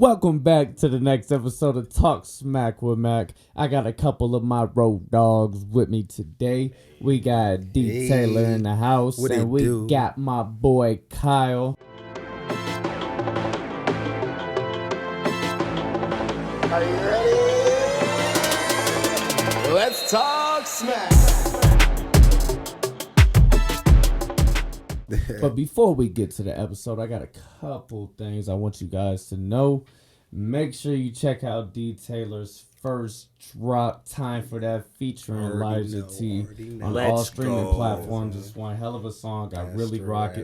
Welcome back to the next episode of Talk Smack with Mac. I got a couple of my road dogs with me today. We got D. Taylor in the house, and we got my boy Khyl. Are you ready? Let's talk smack. But before we get to the episode, I got a couple things I want you guys to know. Make sure you check out D. Taylor's first drop, Time for That, featuring Elijah T. on all streaming platforms. It's one hell of a song. I really rock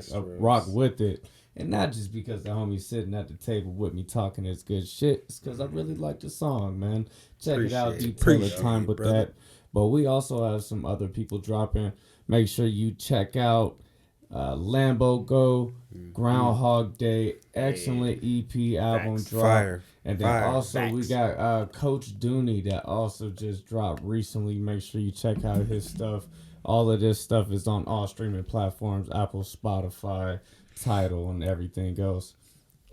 with it. And not just because the homie's sitting at the table with me talking his good shit. It's because I really like the song, man. Check it out, D. Taylor, Time with That. But we also have some other people dropping. Make sure you check out Lambo Go, Groundhog Day, excellent EP album drop. Fire. And then also we got Coach Dooney that also just dropped recently. Make sure you check out his stuff. All of this stuff is on all streaming platforms, Apple, Spotify, Tidal, and everything else.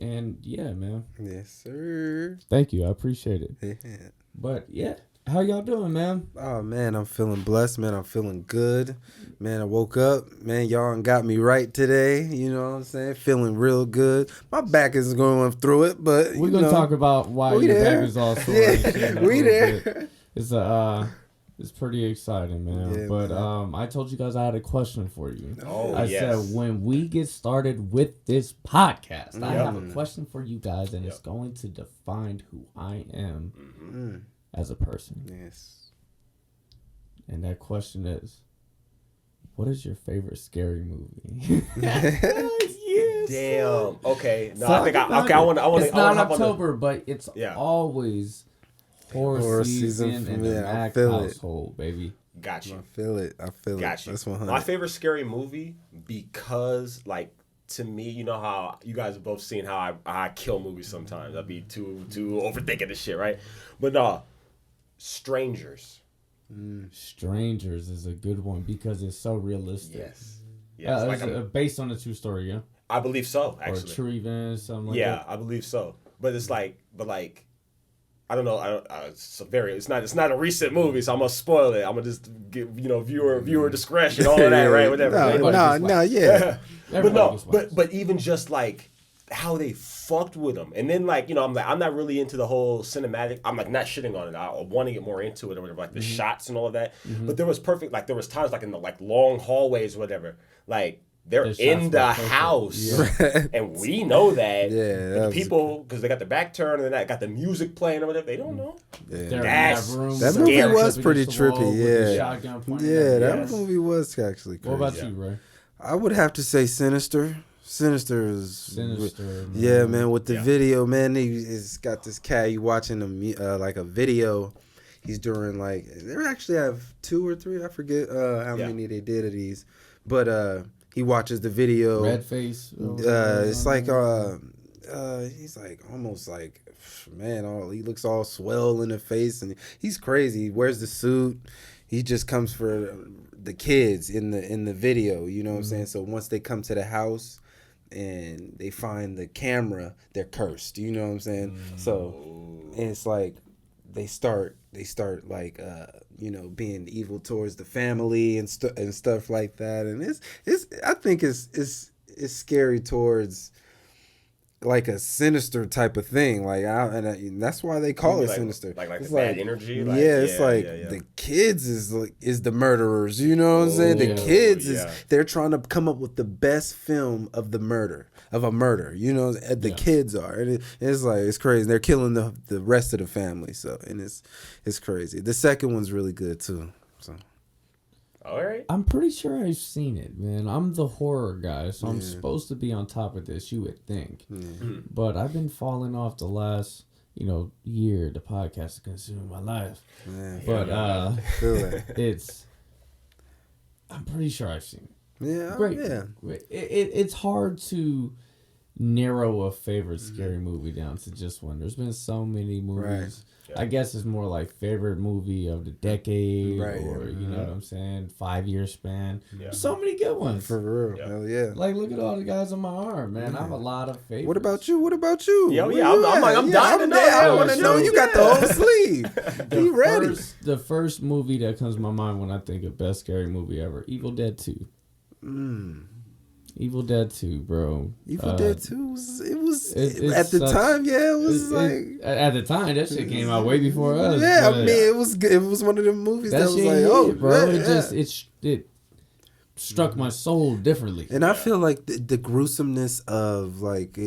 And yeah, man. Yes, sir. Thank you. I appreciate it. Yeah. But yeah. How y'all doing, man? Oh, man, I'm feeling blessed, man. I'm feeling good. Man, I woke up. Man, y'all got me right today. You know what I'm saying? Feeling real good. My back is going through it, but we're going to talk about why your back is all sore. Yeah, we there. It's pretty exciting, man. Yeah, but man. I told you guys I had a question for you. I said when we get started with this podcast, I have a question for you guys, and it's going to define who I am as a person. Yes. And that question is, what is your favorite scary movie? Yes. Damn. Okay. No, so I think I want to. It's not October, but it's always horror season in the Mac household, baby. Got you. I feel it. Got you. That's 100. My favorite scary movie, because like, to me, you know how you guys have both seen how I kill movies sometimes. I'd be too overthinking this shit, right? But Strangers. Strangers is a good one because it's so realistic. Yes. It's based on a true story, yeah? I believe so, actually. Or true event, something like that. Yeah, I believe so. But it's like, I don't know. It's not a recent movie, so I'm gonna spoil it. I'm gonna just give viewer discretion, all of that, right? Whatever. Yeah. But even just like how they fucked with them, and then I'm not really into the whole cinematic. I'm like not shitting on it. I want to get more into it or whatever, like the shots and all of that. But there was there was times like in the long hallways or whatever, like they're in the house, and we know that. Yeah, the people, because they got the back turn and then got the music playing or whatever. They don't know. Yeah. That movie was pretty trippy. That movie was actually crazy. What about you, Ray? I would have to say Sinister. Sinister, man. Man, with the video, man, he's got this cat, you watching like a video, he's doing they actually have 2 or 3, I forget how many they did of these, but he watches the video. Red face. It's like, he's like, almost like, man, he looks all swell in the face, and he's crazy, he wears the suit, he just comes for the kids in the video, you know what I'm saying, so once they come to the house, and they find the camera, they're cursed. You know what I'm saying? So, and it's like they start like being evil towards the family and stuff like that. And it's I think it's scary towards like a sinister type of thing. And that's why they call it sinister. Like it's the bad energy. The kids is the murderers. You know what I'm saying? The kids they're trying to come up with the best film of a murder. You know, kids are, and it's crazy. They're killing the rest of the family. So, and it's crazy. The second one's really good too. So. All right. I'm pretty sure I've seen it, man. I'm the horror guy, so I'm supposed to be on top of this, you would think. But I've been falling off the last, year. The podcast has consumed my life. But I'm pretty sure I've seen it. Yeah. Great. Yeah. It's hard to narrow a favorite scary movie down to just one. There's been so many movies. Right. Yeah. I guess it's more like favorite movie of the decade, Right, or you know what I'm saying, 5-year span. Yeah. So many good ones. For real. Yeah. Hell yeah. Like, look at all the guys on my arm, man. I have a lot of favorites. What about you? What about you? Yeah, Where yeah, you I'm at? dying to know. I Yeah, want to sure. know. You got the whole sleeve. Be ready. The first movie that comes to my mind when I think of best scary movie ever, Evil Dead 2. Evil Dead 2, bro. Evil Dead 2 was it's at the such- time, yeah, it was at the time, that shit came out way before us. yeah, I but mean, it was good. It was one of them movies that, that was shit like, hit, oh, bro. yeah, It struck my soul differently. And I feel like the gruesomeness of like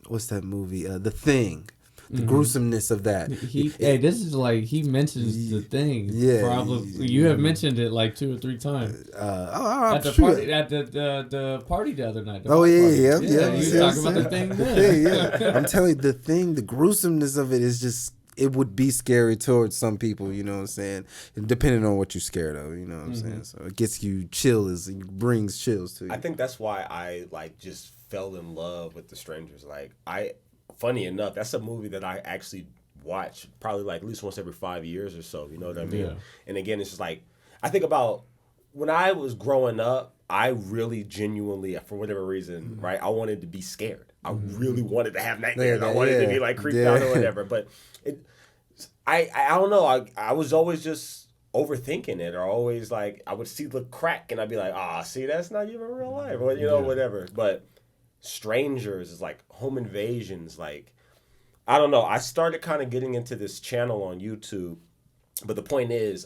what's that movie? The Thing. The gruesomeness of that. This is like he mentions the Thing. Yeah, probably you have mentioned it like 2 or 3 times. At the party, at the party the other night. Oh yeah. You were talking about the Thing then. Yeah. I'm telling you, the Thing, the gruesomeness of it is just. It would be scary towards some people, you know what I'm saying? Depending on what you're scared of, you know what I'm saying? So it gets you chills, it brings chills to you. I think that's why I like just fell in love with The Strangers. Like funny enough, that's a movie that I actually watch probably like at least once every 5 years or so. You know what I mean? Yeah. And again, it's just like I think about when I was growing up. I really genuinely, for whatever reason, right? I wanted to be scared. I really wanted to have nightmares. I wanted to be like creeped out or whatever. But I don't know. I was always just overthinking it, or always like I would see the crack and I'd be like, see, that's not even real life, or whatever. But Strangers is like home invasions. Like I don't know. I started kind of getting into this channel on YouTube, but the point is,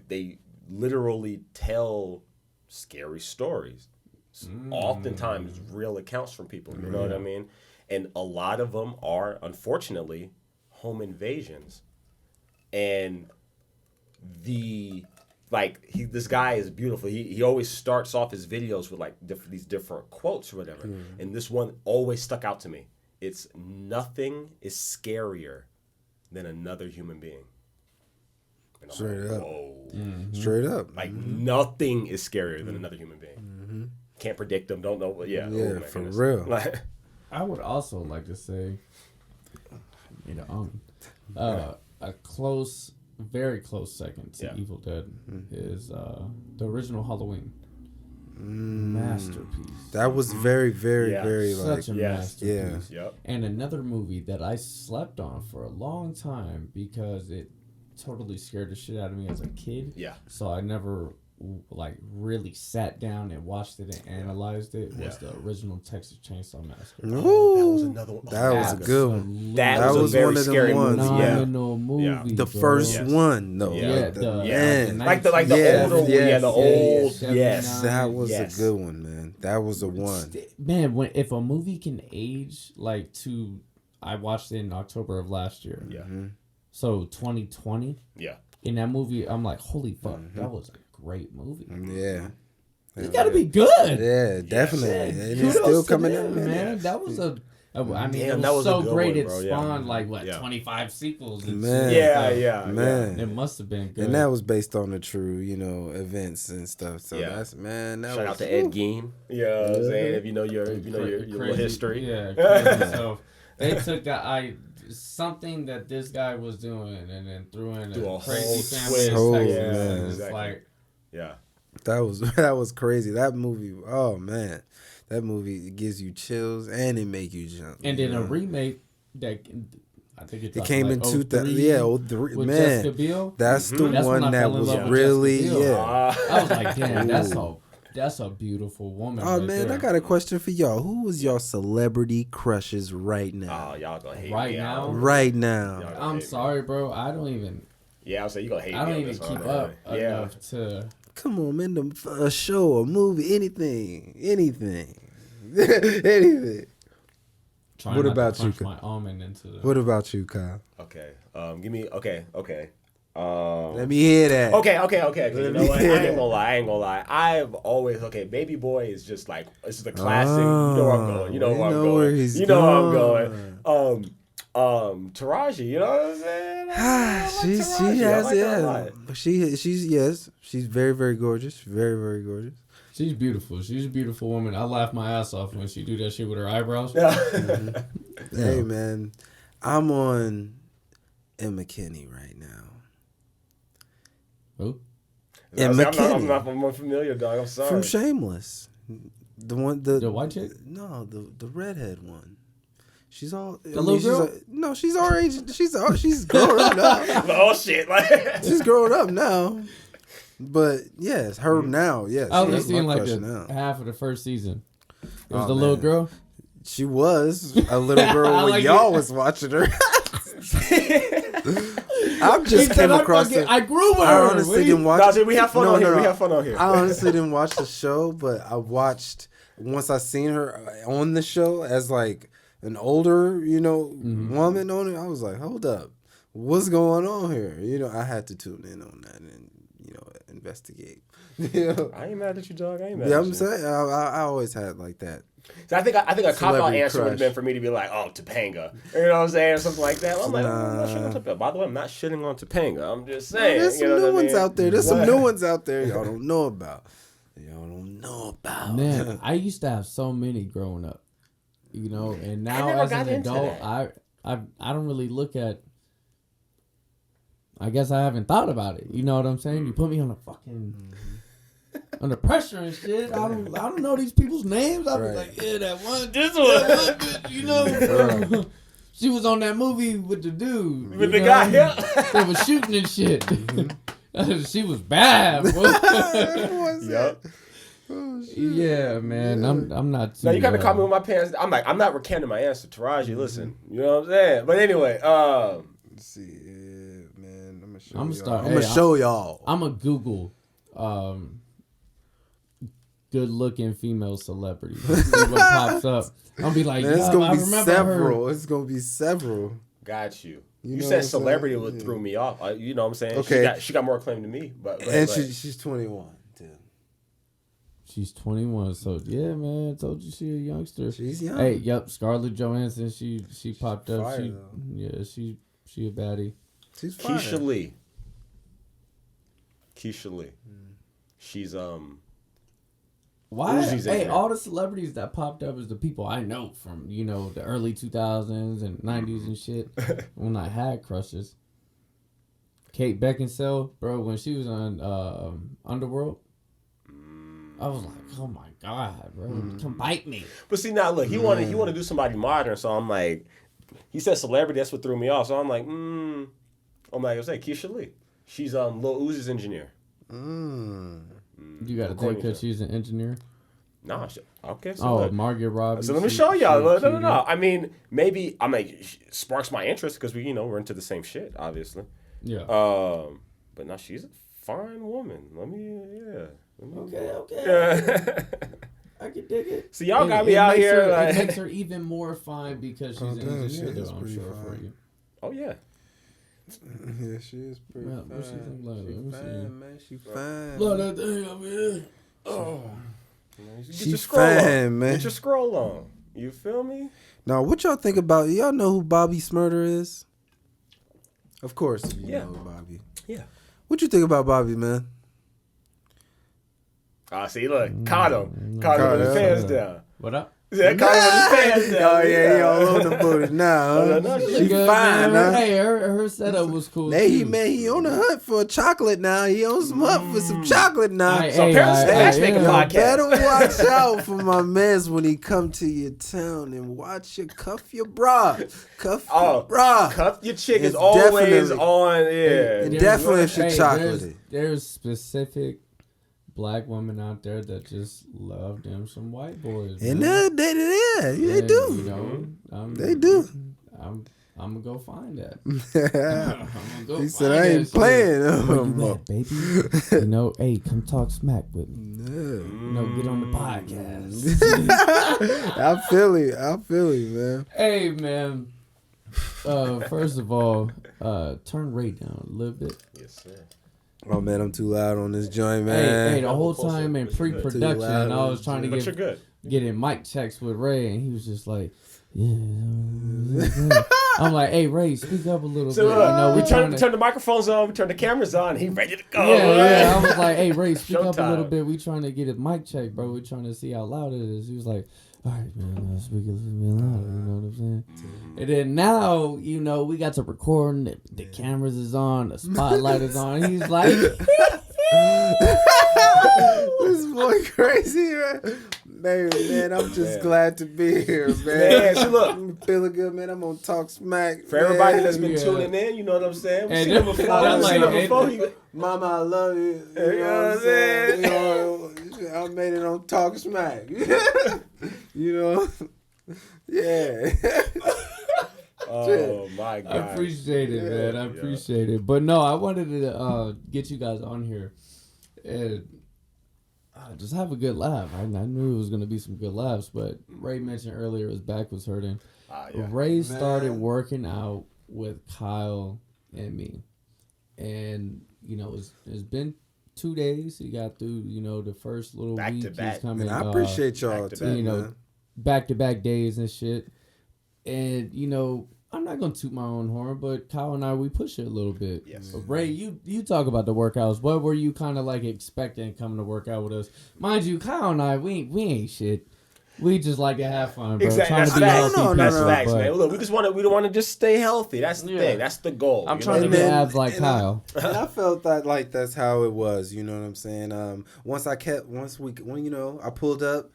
they literally tell scary stories. Oftentimes real accounts from people. You know what I mean? And a lot of them are, unfortunately, home invasions. And this guy is beautiful. He always starts off his videos with like these different quotes or whatever. And this one always stuck out to me. It's nothing is scarier than another human being. And I'm Straight like, up. whoa. Straight up. Like nothing is scarier than another human being. Can't predict them. Don't know. Yeah. Yeah, oh my for goodness. real. Like, I would also like to say, a close, very close second to Evil Dead is the original Halloween. Masterpiece. That was very, very, very like Such a masterpiece. yeah. Yep. And another movie that I slept on for a long time because it totally scared the shit out of me as a kid. Yeah. So I never like really sat down and watched it and analyzed it. Was the original Texas Chainsaw Massacre. Ooh, that was another one. That was a good one. That was a very one of them scary ones, movie. Phenomenal movie. The bro. first one, though. Yeah. Man. Like the older one. Yeah, the old. Yes. That was Yes. a good one, man. That was a one. Man, if a movie can age like to, I watched it in October of last year. Yeah. So 2020. Yeah. In that movie, I'm like, holy fuck, that was a great movie. Yeah. It's gotta be good. Yeah, definitely. And it's Kudos still to coming them, in, man. That was I mean, Damn, it that was was a so good great. one, It bro. Yeah. spawned like Yeah. 25 sequels. And Man. shit. Man. It must have been good. And that was based on the true, events and stuff. So Yeah. that's that Shout was out to Ed Gein. You know what I'm saying? If you know your little history. Yeah. Crazy. So they took something that this guy was doing and then threw in a crazy family. man. It's like, yeah. That was crazy. That movie, oh man. That movie gives you chills and it make you jump. and then a remake that I think It came in 2000. Yeah, 03. with Man, Jessica Biel. that's the That's when one I that fell in was love with really Jessica Biel. yeah. I was like, damn, that's a beautiful woman. Oh right man, there. I got a question for y'all. Who was y'all celebrity crushes right now? Oh, y'all gonna hate Right me. now? Right now. Y'all gonna I'm hate me. sorry, bro. I don't even Yeah, I'll say you gonna hate me. I don't on even this keep one, up man. Yeah. enough to. Come on, man. A show, a movie, anything. Anything. Trying What not to about you, punch my almond into the. What about you, Kyle? Okay. Give me. Okay. Let me hear that. Okay. You know what? I Yeah. ain't gonna lie. I've always Baby Boy is just like it's just a classic. You know where I'm going. You know where I'm going. where he's You know where I'm going. Taraji. You know what I'm saying? I like she Taraji. I has like her a lot. She's very very gorgeous. Very very gorgeous. She's beautiful. She's a beautiful woman. I laugh my ass off when she do that shit with her eyebrows. Yeah. Hey, man. I'm on Emma Kinney right now. Who? Emma I'm not familiar, dog. I'm sorry. From Shameless. The white chick? No, the redhead one. She's all the little girl. She's our age. She's grown up now. Oh shit! Like She's grown up now. But yes, her now. Yes, I was seeing like half of the first season. It was the little girl. She was a little girl when y'all was watching her. I just came across it. I grew with her. I honestly didn't watch. We have fun on here. We have fun on here. I honestly didn't watch the show, but I watched once I seen her on the show as like an older, woman on it. I was like, hold up, what's going on here? I had to tune in on that and investigate. I ain't mad at you, dog. I ain't mad. Yeah, I'm saying I always had like that. So I think a cop-out answer would have been for me to be like, oh, Topanga. You know what I'm saying? Or something like that. I'm like, I'm not shitting on Topanga. By the way, I'm not shitting on Topanga. I'm just saying. There's some new ones out there. There's some new ones out there y'all don't know about. Man, I used to have so many growing up. And now as an adult, I don't really look at. I guess I haven't thought about it. You know what I'm saying? You put me on a fucking under pressure and shit. I don't know these people's names. I'll be like, yeah, that one, this one, she was on that movie with the dude, with the guy. Yeah, they was shooting and shit. She was bad. Yep. Oh, yeah, man. I'm not. Now you kind of caught me with my pants. I'm like, I'm not recanting my answer, Taraji. Listen, you know what I'm saying? But anyway, let's see, man. I'm gonna show y'all. I'm gonna Google good looking female celebrities. See what pops up. I'll be like, man, it's gonna be several. It's gonna be several. Got you. You said celebrity would threw me off. You know what I'm saying? Okay. She got more acclaim than me. But she's 21 too. She's 21, so yeah, man. I told you she a youngster. She's young. Hey, yep, Scarlett Johansson. She popped up. Fire, she a baddie. She's fire. Keisha Lee. She's Why? Hey, all the celebrities that popped up is the people I know from the early 2000s and 90s and shit. When I had crushes. Kate Beckinsale, bro, when she was on Underworld. I was like, oh my god, bro, come bite me. But see, now look, he wanted to do somebody modern, so I'm like, he said celebrity, that's what threw me off. So I'm like, I'm like, I was like, Keisha Lee, she's Lil Uzi's engineer. You got to think because she's an engineer. No, okay. So Margaret Robbie. So let me show y'all. No. I mean, maybe it sparks my interest because we're into the same shit, obviously. Yeah. But no, she's a fine woman. Okay. Yeah. I can dig it. So y'all got me out here. It makes her even more fine because she's an engineer, though, I'm sure, for you. Oh, yeah. Yeah, she is pretty fine. What she think like? She fine, man. She fine. Look at that thing up here. Oh. She's fine, man. Get your scroll on. You feel me? Now, what y'all think about... Y'all know who Bobby Smurder is? Of course you know Bobby. Yeah. What you think about Bobby, man? See, look. Caught him with his pants down. What up? Yeah, caught him with his pants down. Oh, yeah, he all on the booty now. She fine, huh? Hey, her setup was cool, he on the hunt for a chocolate now. He on some hunt for some chocolate now. So Matchmaking podcast. Better watch out for my mans when he come to your town and watch you cuff your bra. Cuff your chick is always on. Yeah. And definitely if she chocolatey. There's specific black women out there that just love them some white boys. And they do. They do. I'm gonna go find that. He said, I ain't playing. Baby. Hey, come talk smack with me. Get on the podcast. I feel you, man. Hey, man. First of all, turn Ray down a little bit. Yes, sir. Oh, man, I'm too loud on this joint, man. Hey, the whole time in pre-production, I was trying to get in mic checks with Ray, and he was just like, yeah. I'm like, hey Ray, speak up a little So bit. we turn the microphones on, we turn the cameras on. He ready to go. Yeah. I was like, hey Ray, speak up a Showtime. little bit. We trying to get his mic checked, bro. We trying to see how loud it is. He was like, all right, man, speak a little bit louder. You know what I'm saying? And then now, we got to record. The cameras is on. The spotlight is on. He's like, this boy crazy, man. Man, I'm just glad to be here, man. Man, so look. I'm feeling good, man. I'm on Talk Smack. For everybody that's been tuning in, you know what I'm saying? We've seen him before. Mama, I love you. You know what I'm saying? I made it on Talk Smack. Yeah. Oh my God. I appreciate it, man. I appreciate it. But no, I wanted to get you guys on here and just have a good laugh. I knew it was going to be some good laughs, but Ray mentioned earlier his back was hurting. Ray started working out with Khyl and me. And, it's been 2 days. He got through, the first little back week. To back. He's coming. I appreciate y'all too, back-to-back days and shit. And, I'm not going to toot my own horn, but Khyl and I, we push it a little bit. Yes. But Ray, you talk about the workouts. What were you kind of like expecting coming to work out with us? Mind you, Khyl and I, we ain't shit. We just like to have fun, bro. Exactly. Trying to be healthy people, That's facts, but man. Look, we don't want to just stay healthy. That's the thing. That's the goal. I'm trying to get abs like Khyl. And I felt that like that's how it was. You know what I'm saying? Once I pulled up,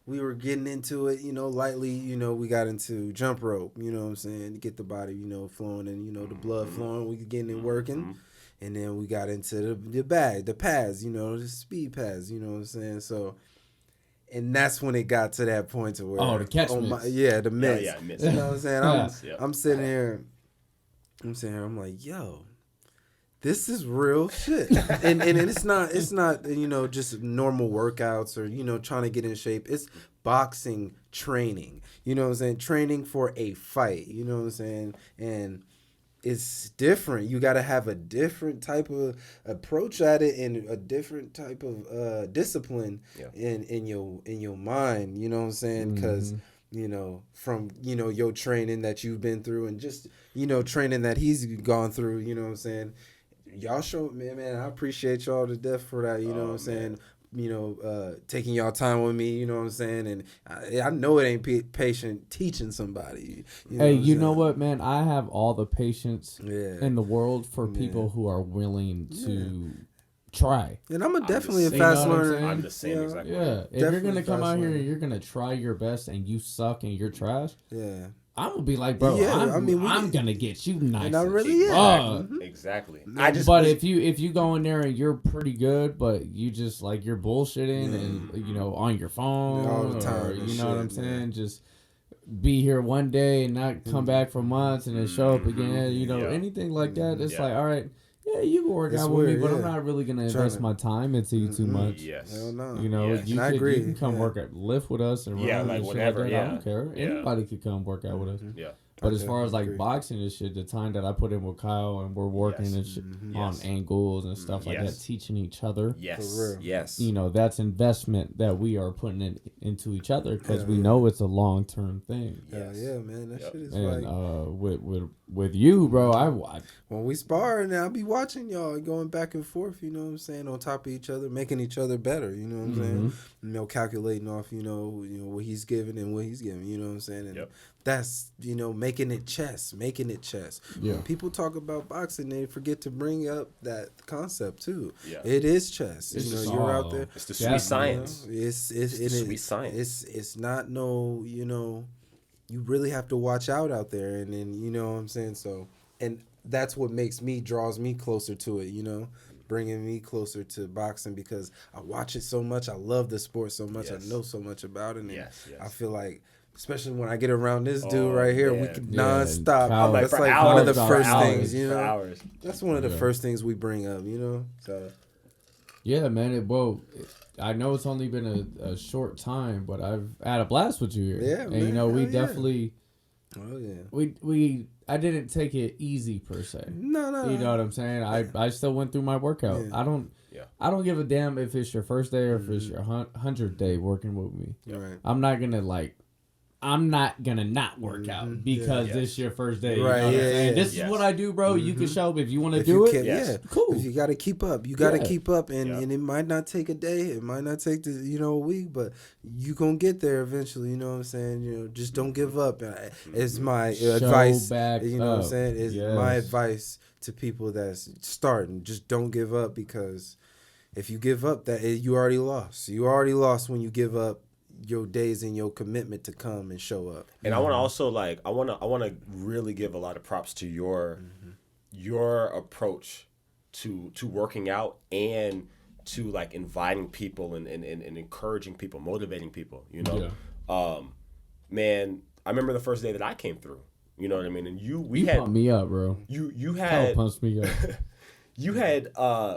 we were getting into it, lightly, we got into jump rope, you know what I'm saying, to get the body, flowing and, the blood flowing, we getting it working. And then we got into the pads, the speed pads, you know what I'm saying? So, and that's when it got to that point to where... the catch mitts. The mitts. Yeah, mitts. You know what I'm saying? I'm sitting here, I'm like, yo... This is real shit, and it's not just normal workouts or trying to get in shape. It's boxing training, you know what I'm saying, training for a fight, you know what I'm saying, and it's different. You got to have a different type of approach at it and a different type of discipline in your mind, you know what I'm saying, because. From, your training that you've been through and just, training that he's gone through, you know what I'm saying. Y'all show, man, I appreciate y'all to death for that, you know what I'm saying. Taking y'all time with me, you know what I'm saying. And I know it ain't patient teaching somebody. You know what, man? I have all the patience in the world for people who are willing to try. And I'm definitely a fast learner. I'm the same exact way. Yeah, if you're gonna come out here and you're gonna try your best and you suck and you're trash, I'm gonna be like, bro, I'm gonna get you nice. And I really Exactly. But if you go in there and you're pretty good, but you just like you're bullshitting and on your phone all the time, or you know what I'm saying, just be here one day and not come back for months and then show up again, anything like that. It's like, all right. Yeah, you can work out with me, but I'm not really going to invest my time into you too much. Yes. Hell no. You can come work at lift with us and run and whatever. Like that. I don't care. Anybody could come work out with us. Yeah. But as far as like boxing and shit, the time that I put in with Khyl and we're working and shit on angles and stuff like that, teaching each other. Yes. For real. Yes. That's investment that we are putting into each other because we know it's a long-term thing. Yes. Yeah, man. That shit is with you, bro, when we spar and I'll be watching y'all going back and forth, you know what I'm saying, on top of each other, making each other better, you know what I'm saying? Calculating off, what he's giving and what he's giving, you know what I'm saying? And that's, making it chess. Yeah. When people talk about boxing, they forget to bring up that concept too. Yeah. It is chess. You're out there. It's the sweet science. It's the sweet science. It's not you really have to watch out there, and then you know what I'm saying. So, and that's what draws me closer to it. Bringing me closer to boxing because I watch it so much. I love the sport so much. I know so much about it. And I feel like, especially when I get around this dude right here, we can nonstop. That's like one of the first things, That's one of the first things we bring up, So. Yeah, man. I know it's only been a short time, but I've had a blast with you here. Yeah, and man. we definitely. Oh yeah. I didn't take it easy per se. No. You know what I'm saying? I still went through my workout. Yeah. I don't give a damn if it's your first day or if it's your 100th day working with me. Right. I'm not gonna I'm not gonna not work out because this is your first day. You Right, know what I'm saying? This is what I do, bro. You can show up if you want to do it. Yeah, cool. You got to keep up. You got to keep up, and it might not take a day. It might not take a week, but you gonna get there eventually. You know what I'm saying? Just don't give up. It's my advice. You know what I'm saying? It's my advice to people that's starting. Just don't give up, because if you give up, you already lost. You already lost when you give up your days and your commitment to come and show up. And I want to also I want to really give a lot of props to your approach to working out and to like inviting people and encouraging people, motivating people, you know. Man, I remember the first day that I came through, you know what I mean? And you pumped me up, bro. You had pumped me up.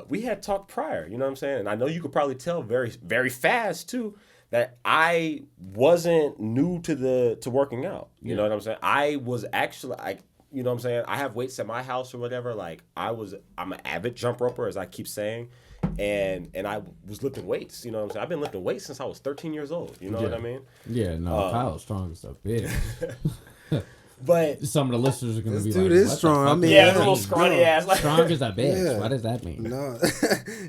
We had talked prior, you know what I'm saying? And I know you could probably tell very, very fast too that I wasn't new to working out. You know what I'm saying? I was actually, you know what I'm saying? I have weights at my house or whatever. Like I'm an avid jump roper, as I keep saying. And I was lifting weights, you know what I'm saying? I've been lifting weights since I was 13 years old. You know what I mean? Yeah, no, Kyl's strong as a bitch. But some of the listeners are going to be dude like, is strong. I mean, yeah, a little scrawny ass. Like, strong as a bitch. Yeah. What does that mean? No,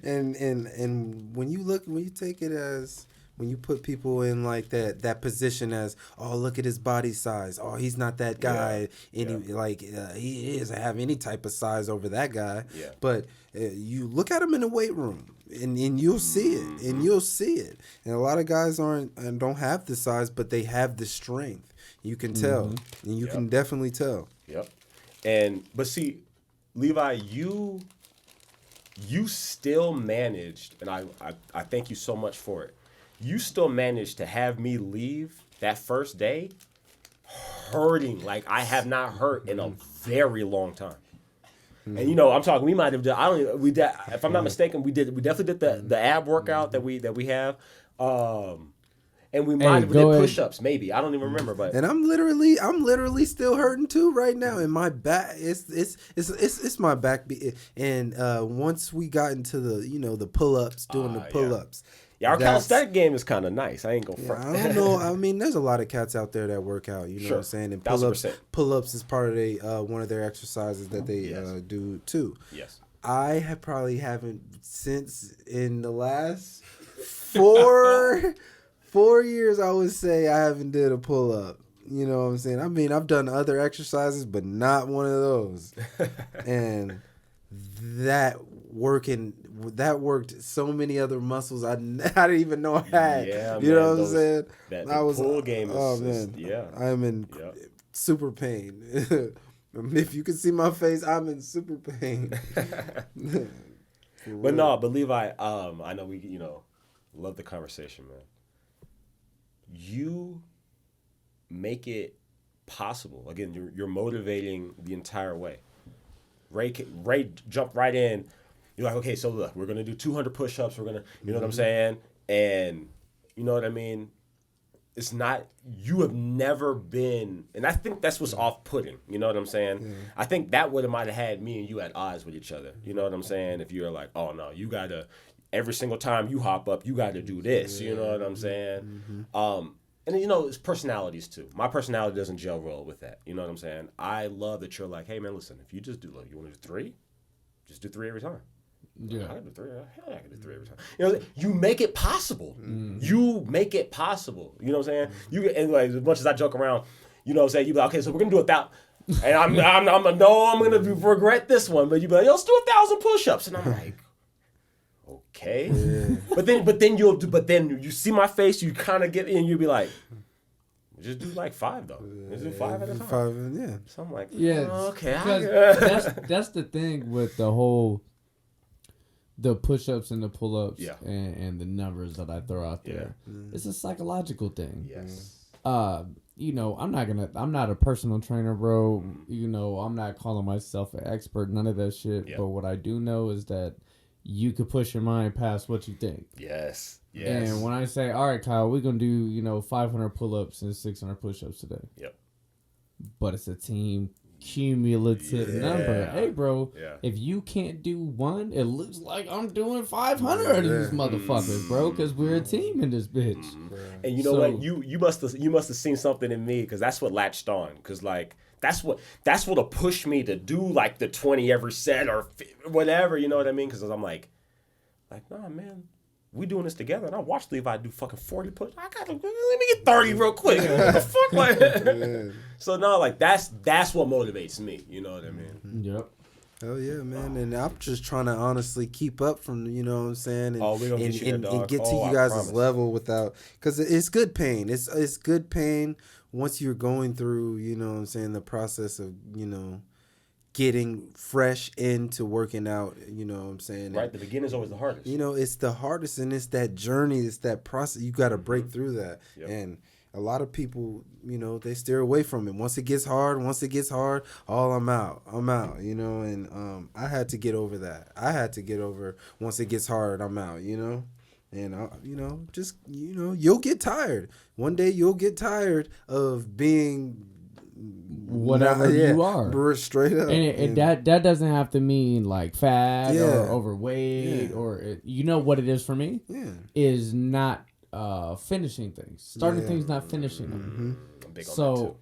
and when you take it as, when you put people in like that position as, oh, look at his body size. Oh, he's not that guy. He doesn't have any type of size over that guy. Yeah. But you look at him in the weight room, and you'll see it. And you'll see it. And a lot of guys don't have the size, but they have the strength. You can tell. And you can definitely tell. Yep. But see, Levi, you still managed, and I thank you so much for it. You still managed to have me leave that first day hurting like I have not hurt in a very long time. And you know, I'm talking. We might have done. If I'm not mistaken, we definitely did the ab workout that we have, and we might have did push-ups. Maybe I don't even remember. But and I'm literally still hurting too right now. And my back, it's my back. And once we got into the pull-ups, doing the pull-ups. Yeah, our calisthenic game is kind of nice. I ain't gonna front. I don't know. I mean, there's a lot of cats out there that work out. You know what I'm saying? And pull-ups is part of one of their exercises that they do too. Yes. I haven't since in the last 4 years. I would say I haven't did a pull-up. You know what I'm saying? I mean, I've done other exercises, but not one of those. And that worked so many other muscles I didn't even know I had. Yeah, you know what I'm saying? That pull game I'm in super pain. If you can see my face, I'm in super pain. But Levi, I know we love the conversation, man. You make it possible. Again, you're motivating the entire way. Ray jumped right in. You're like, okay, so look, we're going to do 200 push-ups. We're going to, you know what I'm saying? And you know what I mean? It's not, you have never been, and I think that's what's off-putting. You know what I'm saying? Yeah. I think that might have had me and you at odds with each other. You know what I'm saying? If you're like, oh no, you got to, every single time you hop up, you got to do this. You know what I'm saying? And it's personalities too. My personality doesn't gel well with that. You know what I'm saying? I love that you're like, hey man, listen, if you just do, you want to do 3? Just do 3 every time. Yeah, I can do 3. Hell, I can do 3 every time. You make it possible. You make it possible. You know what I'm saying? And like, as much as I joke around, you know what I'm saying? You be like, okay, so we're gonna do 1,000. And I'm gonna regret this one. But you be like, let's do 1,000 push-ups, and I'm like, okay. Yeah. But then you see my face. You kind of get in. You be like, just do like 5 though. Just do 5 at a time. 5, yeah. So I'm like, okay. That's the thing with the push-ups and the pull-ups and the numbers that I throw out there. It's a psychological thing. Yes. I'm not a personal trainer, bro. I'm not calling myself an expert, none of that shit. Yep. But what I do know is that you could push your mind past what you think. Yes. And when I say, all right, Kyle, we're going to do, 500 pull-ups and 600 push-ups today. Yep. But it's a team cumulative number. Hey, bro, if you can't do 1, it looks like I'm doing 500 of these motherfuckers, bro, because we're a team in this bitch. And you know what? You must have seen something in me because that's what latched on. Because like that's what pushed me to do like the 20 every set or whatever. You know what I mean? Because I'm like, nah, man. We doing this together, and I watched Levi do fucking 40 push. Let me get 30 real quick. What the fuck, like? So no, like that's what motivates me. You know what I mean? Yep. Hell yeah, man. And I'm just trying to honestly keep up from, you know what I'm saying? And, we gonna get you there, dog. And get to you guys' level without, because it's good pain. It's good pain once you're going through, you know what I'm saying, the process of, you know, getting fresh into working out, you know what I'm saying? Right, the beginning's always the hardest. You know, it's the hardest, and it's that journey, it's that process. You got to break through that. Yep. And a lot of people, you know, they steer away from it. Once it gets hard, I'm out, you know, and I had to get over that. I had to get over once it gets hard, I'm out, you know? And, you know, just, you know, you'll get tired. One day you'll get tired of being whatever you are, straight up, and that doesn't have to mean like fat or overweight or you know what it is for me is not finishing things, starting things, not finishing them. So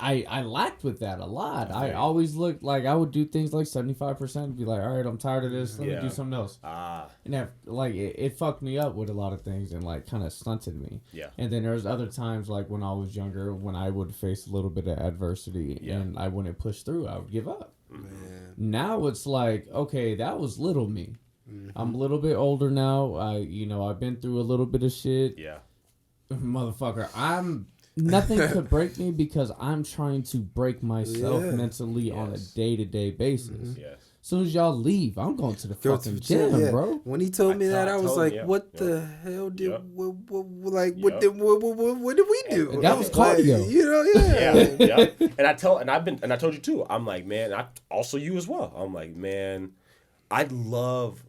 I lacked with that a lot. I always looked like I would do things like 75%, be like, all right, I'm tired of this, let me do something else. And that, like, it fucked me up with a lot of things and like kind of stunted me. And then there's other times like when I was younger, when I would face a little bit of adversity and I wouldn't push through, I would give up. Now it's like, okay, that was little me. I'm a little bit older now. I've been through a little bit of shit. Motherfucker, nothing could break me because I'm trying to break myself mentally on a day-to-day basis. As soon as y'all leave, I'm going to the fucking gym, bro. When he told me that, I was like, "What the hell did what did we do?" That was cardio, you know? And I told you too. I'm like, man. Also, you as well. I'm like, man. I love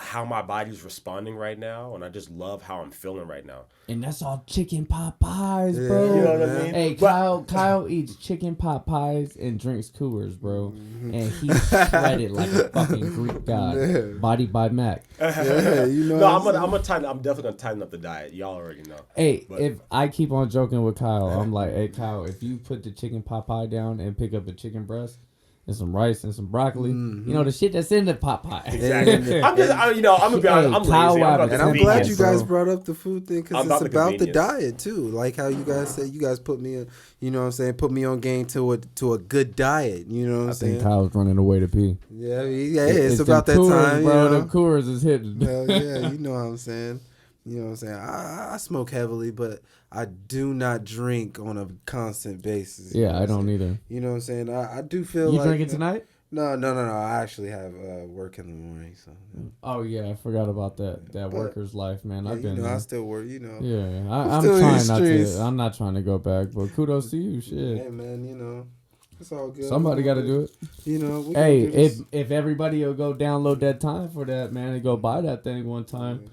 how my body's responding right now, and I just love how I'm feeling right now. And that's all chicken pot pies, bro. You know what I mean? Hey, Kyle eats chicken pot pies and drinks Coors, bro. And he's shredded like a fucking Greek god. Body by Mac. You know. No, I'm definitely gonna tighten up the diet. Y'all already know. Hey, if I keep on joking with Kyle, I'm like, hey Kyle, if you put the chicken pot pie down and pick up a chicken breast and some rice and some broccoli, you know, the shit that's in the pot pie. Exactly. I'm gonna be honest, I'm lazy. And I'm glad you guys brought up the food thing, because it's about the convenience. diet too. Like how you guys said, you guys put me, you know what I'm saying, put me on game to a good diet. You know what I'm saying? I think Kyle's running away to pee. Yeah, it's about that Coors, time, bro. you know? Them Coors is hitting. Hell yeah, you know what I'm saying. You know what I'm saying? I smoke heavily, but I do not drink on a constant basis. Yeah, I don't either. You know what I'm saying? I do feel you like... You drinking tonight? No. I actually have work in the morning. So. Oh, yeah. I forgot about that worker's life, man. I've been I still work, you know. Yeah, I'm trying not to... I'm not trying to go back, but kudos to you, shit. Hey, man, you know. It's all good. Somebody got to do it. You know. Hey, if everybody will go download that time for that, man, and go buy that thing one time...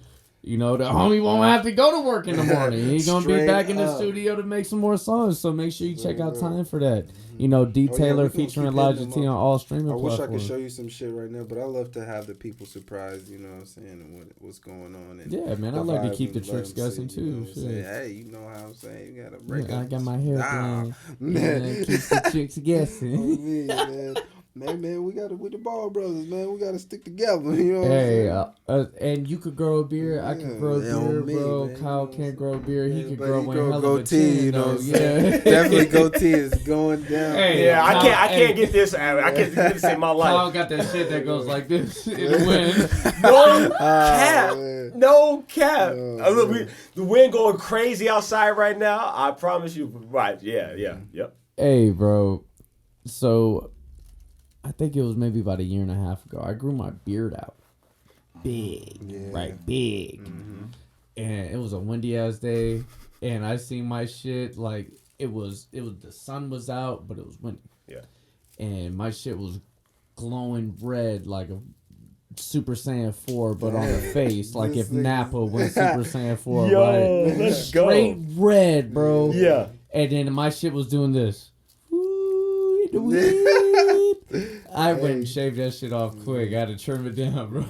You know, the homie won't have to go to work in the morning. He's going to be back in the studio to make some more songs. So make sure you check out Time for that. You know, D-Taylor featuring Elijah T on all streaming platforms. I wish I could show you some shit right now, but I love to have the people surprised, you know what I'm saying, and what's going on. And yeah, man, I like to keep the tricks guessing too. You know hey, you know how I'm saying? You got to break up. I got my hair done. Man, keep the chicks guessing. Man, we the Ball brothers, man. We gotta stick together. You know. Hey, and you could grow a beard. I can grow a beard, bro. Man, Kyle can't grow a beard. He could grow one hell of a chin, you know. Yeah, definitely goatee is going down. Hey, yeah, I can't get this. I can't get this in my life. Kyle got that shit that goes like this in the wind. No cap. Look, the wind going crazy outside right now. I promise you. Right? Yeah. Yep. Hey, bro. So. I think it was maybe about a year and a half ago. I grew my beard out. Big. And it was a windy ass day. And I seen my shit like it was the sun was out, but it was windy. Yeah. And my shit was glowing red like a Super Saiyan 4, but on the face. Like if Nappa went Super Saiyan 4, right? Let's go. Straight red, bro. Yeah. And then my shit was doing this. I went and shaved that shit off quick. I had to trim it down, bro.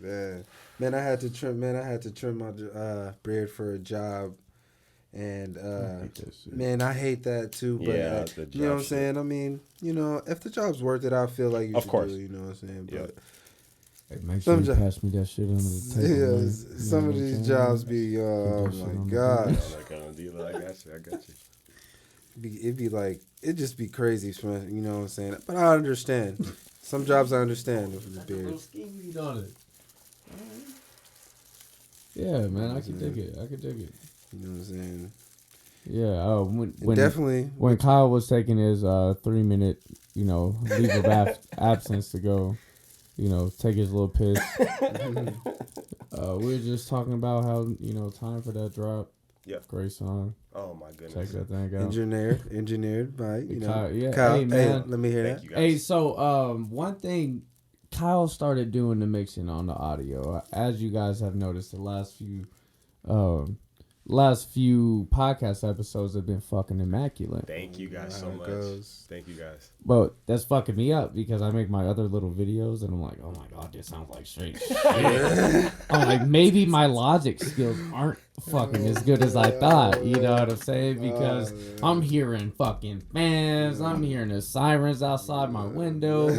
Man. Man, I had to trim my beard for a job. And man, I hate that too. But you know what I'm saying? I mean, you know, if the job's worth it, I feel like you should do it, you know what I'm saying? But hey, make sure you pass me that shit under the table. Yeah, some of these jobs be oh my gosh. I got you. It'd be like it just be crazy, you know what I'm saying? But I understand. Some jobs I understand with the beard. Yeah, man, I can dig it. You know what I'm saying? Yeah. When definitely when Khyl was taking his 3-minute, you know, leave of absence to go, you know, take his little piss. We were just talking about how, you know, time for that drop. Yeah. Great song. Oh my goodness. Check that thing out. Engineered by, you know. Khyl, yeah. Khyl, hey, man. Let me hear Thank that. you guys. Hey, so one thing, Khyl started doing the mixing on the audio. As you guys have noticed, the last few podcast episodes have been fucking immaculate. Thank you guys so much. Thank you guys. But that's fucking me up because I make my other little videos and I'm like, oh my god, this sounds like straight shit. I'm like, maybe my logic skills aren't fucking as good as I thought. You know what I'm saying? Because I'm hearing fucking fans, I'm hearing the sirens outside my window,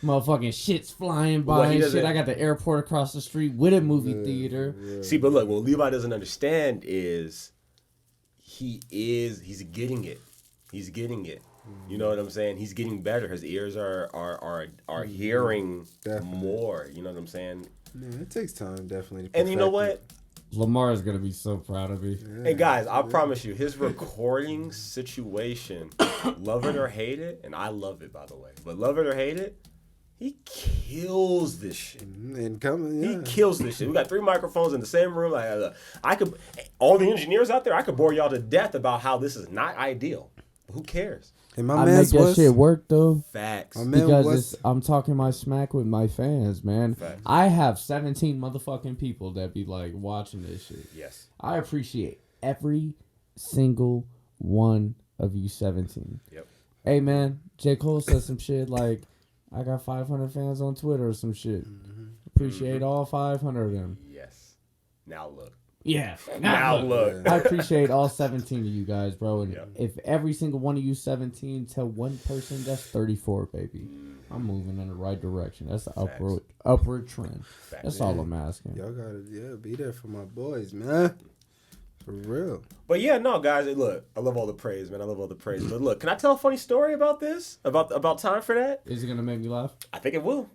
motherfucking shit's flying by and shit. I got the airport across the street with a movie theater. See, but look, what Levi doesn't understand is he's getting it. He's getting it. You know what I'm saying? He's getting better. His ears are hearing more. You know what I'm saying? Man, it takes time, definitely. And you know what? Lamar is gonna be so proud of me. Yeah, hey guys, I promise you, his recording situation, love it or hate it, and I love it by the way, but love it or hate it, he kills this shit. And he kills this shit. We got 3 microphones in the same room. I could, all the engineers out there, I could bore y'all to death about how this is not ideal. But who cares? And I make that shit work though. Facts. Because I'm talking my smack with my fans, man. Facts. I have 17 motherfucking people that be like watching this shit. Yes. I appreciate every single one of you 17. Yep. Hey man, J. Cole said some shit like, I got 500 fans on Twitter or some shit. Appreciate all 500 of them. Yes. Now look. Yeah. Now look. I appreciate all 17 of you guys, bro. And if every single one of you 17 tell one person, that's 34, baby. I'm moving in the right direction. That's the upward trend. That's all I'm asking. Y'all gotta be there for my boys, man. For real. But yeah, no, guys, look, I love all the praise, man. I love all the praise. But look, can I tell a funny story about this? About time for that? Is it gonna make me laugh? I think it will.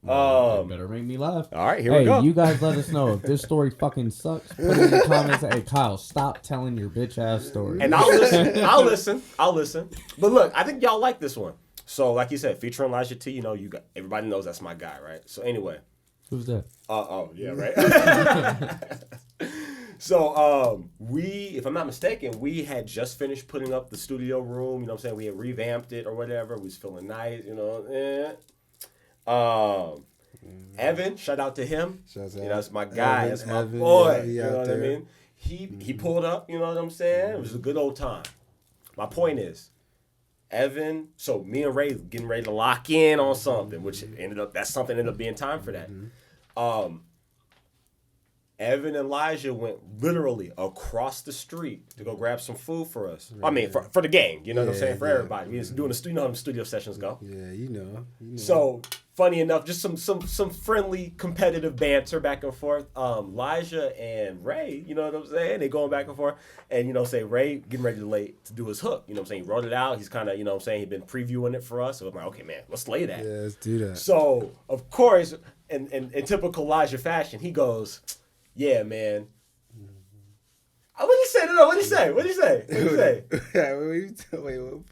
It better make me laugh. All right, here we go. Hey, you guys let us know if this story fucking sucks. Put it in the comments. Hey, Khyl, stop telling your bitch ass story. And I'll listen. I'll listen. But look, I think y'all like this one. So, like you said, featuring Elijah T. You know, everybody knows that's my guy, right? So anyway, who's that? Yeah, right. So, if I'm not mistaken, we had just finished putting up the studio room. You know what I'm saying? We had revamped it or whatever. We was feeling nice, you know. Evan, shout out to him. You know, that's my guy. That's my boy. You know what I mean? He pulled up, you know what I'm saying? It was a good old time. My point is, Evan, so me and Ray getting ready to lock in on something, which ended up being time for that. Evan and Elijah went literally across the street to go grab some food for us. I mean, for the gang, you know what I'm saying? For everybody. We just doing you know how the studio sessions go. Yeah, you know. So, funny enough, just some friendly, competitive banter back and forth. Elijah and Ray, you know what I'm saying? They going back and forth. And, you know, say Ray getting ready to do his hook. You know what I'm saying? He wrote it out. He's kind of, you know what I'm saying? He'd been previewing it for us. So I'm like, okay, man, let's lay that. Yeah, let's do that. So, of course, in typical Elijah fashion, he goes, yeah, man. What did he say? No, what did he say? What did he say? Wait, what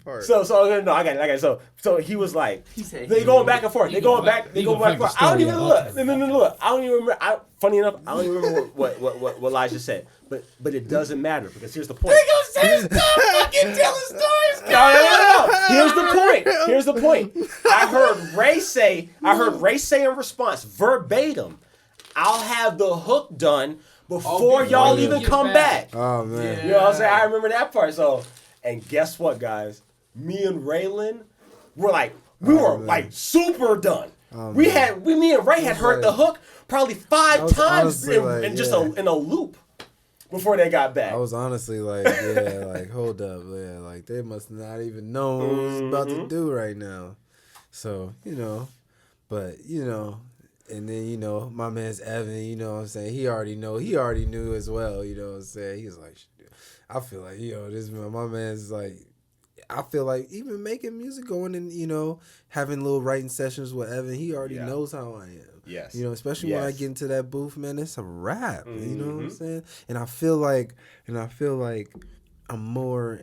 part? So no, I got it. So he was like, they going back and forth. They going back and forth. I don't even look. No. I don't even remember. Funny enough, I don't even remember what Elijah said. But it doesn't matter because here's the point. Stop fucking telling stories. No. Here's the point. I heard Ray say in response verbatim, I'll have the hook done before y'all even come back. Oh, man. You know what I'm saying? I remember that part. So, and guess what, guys? Me and Raylan were like, super done. Me and Ray had heard the hook probably 5 times in a loop before they got back. I was honestly like, yeah, like hold up, yeah, like they must not even know what I was about to do right now. So but and then my man's Evan, what I'm saying, he already knew as well, what I'm saying. He was like, I feel like this my man's like. I feel like even making music, going and having little writing sessions with Evan, he already knows how I am. Yes. Especially when I get into that booth, man, it's a rap. You know what I'm saying? And I feel like I'm more,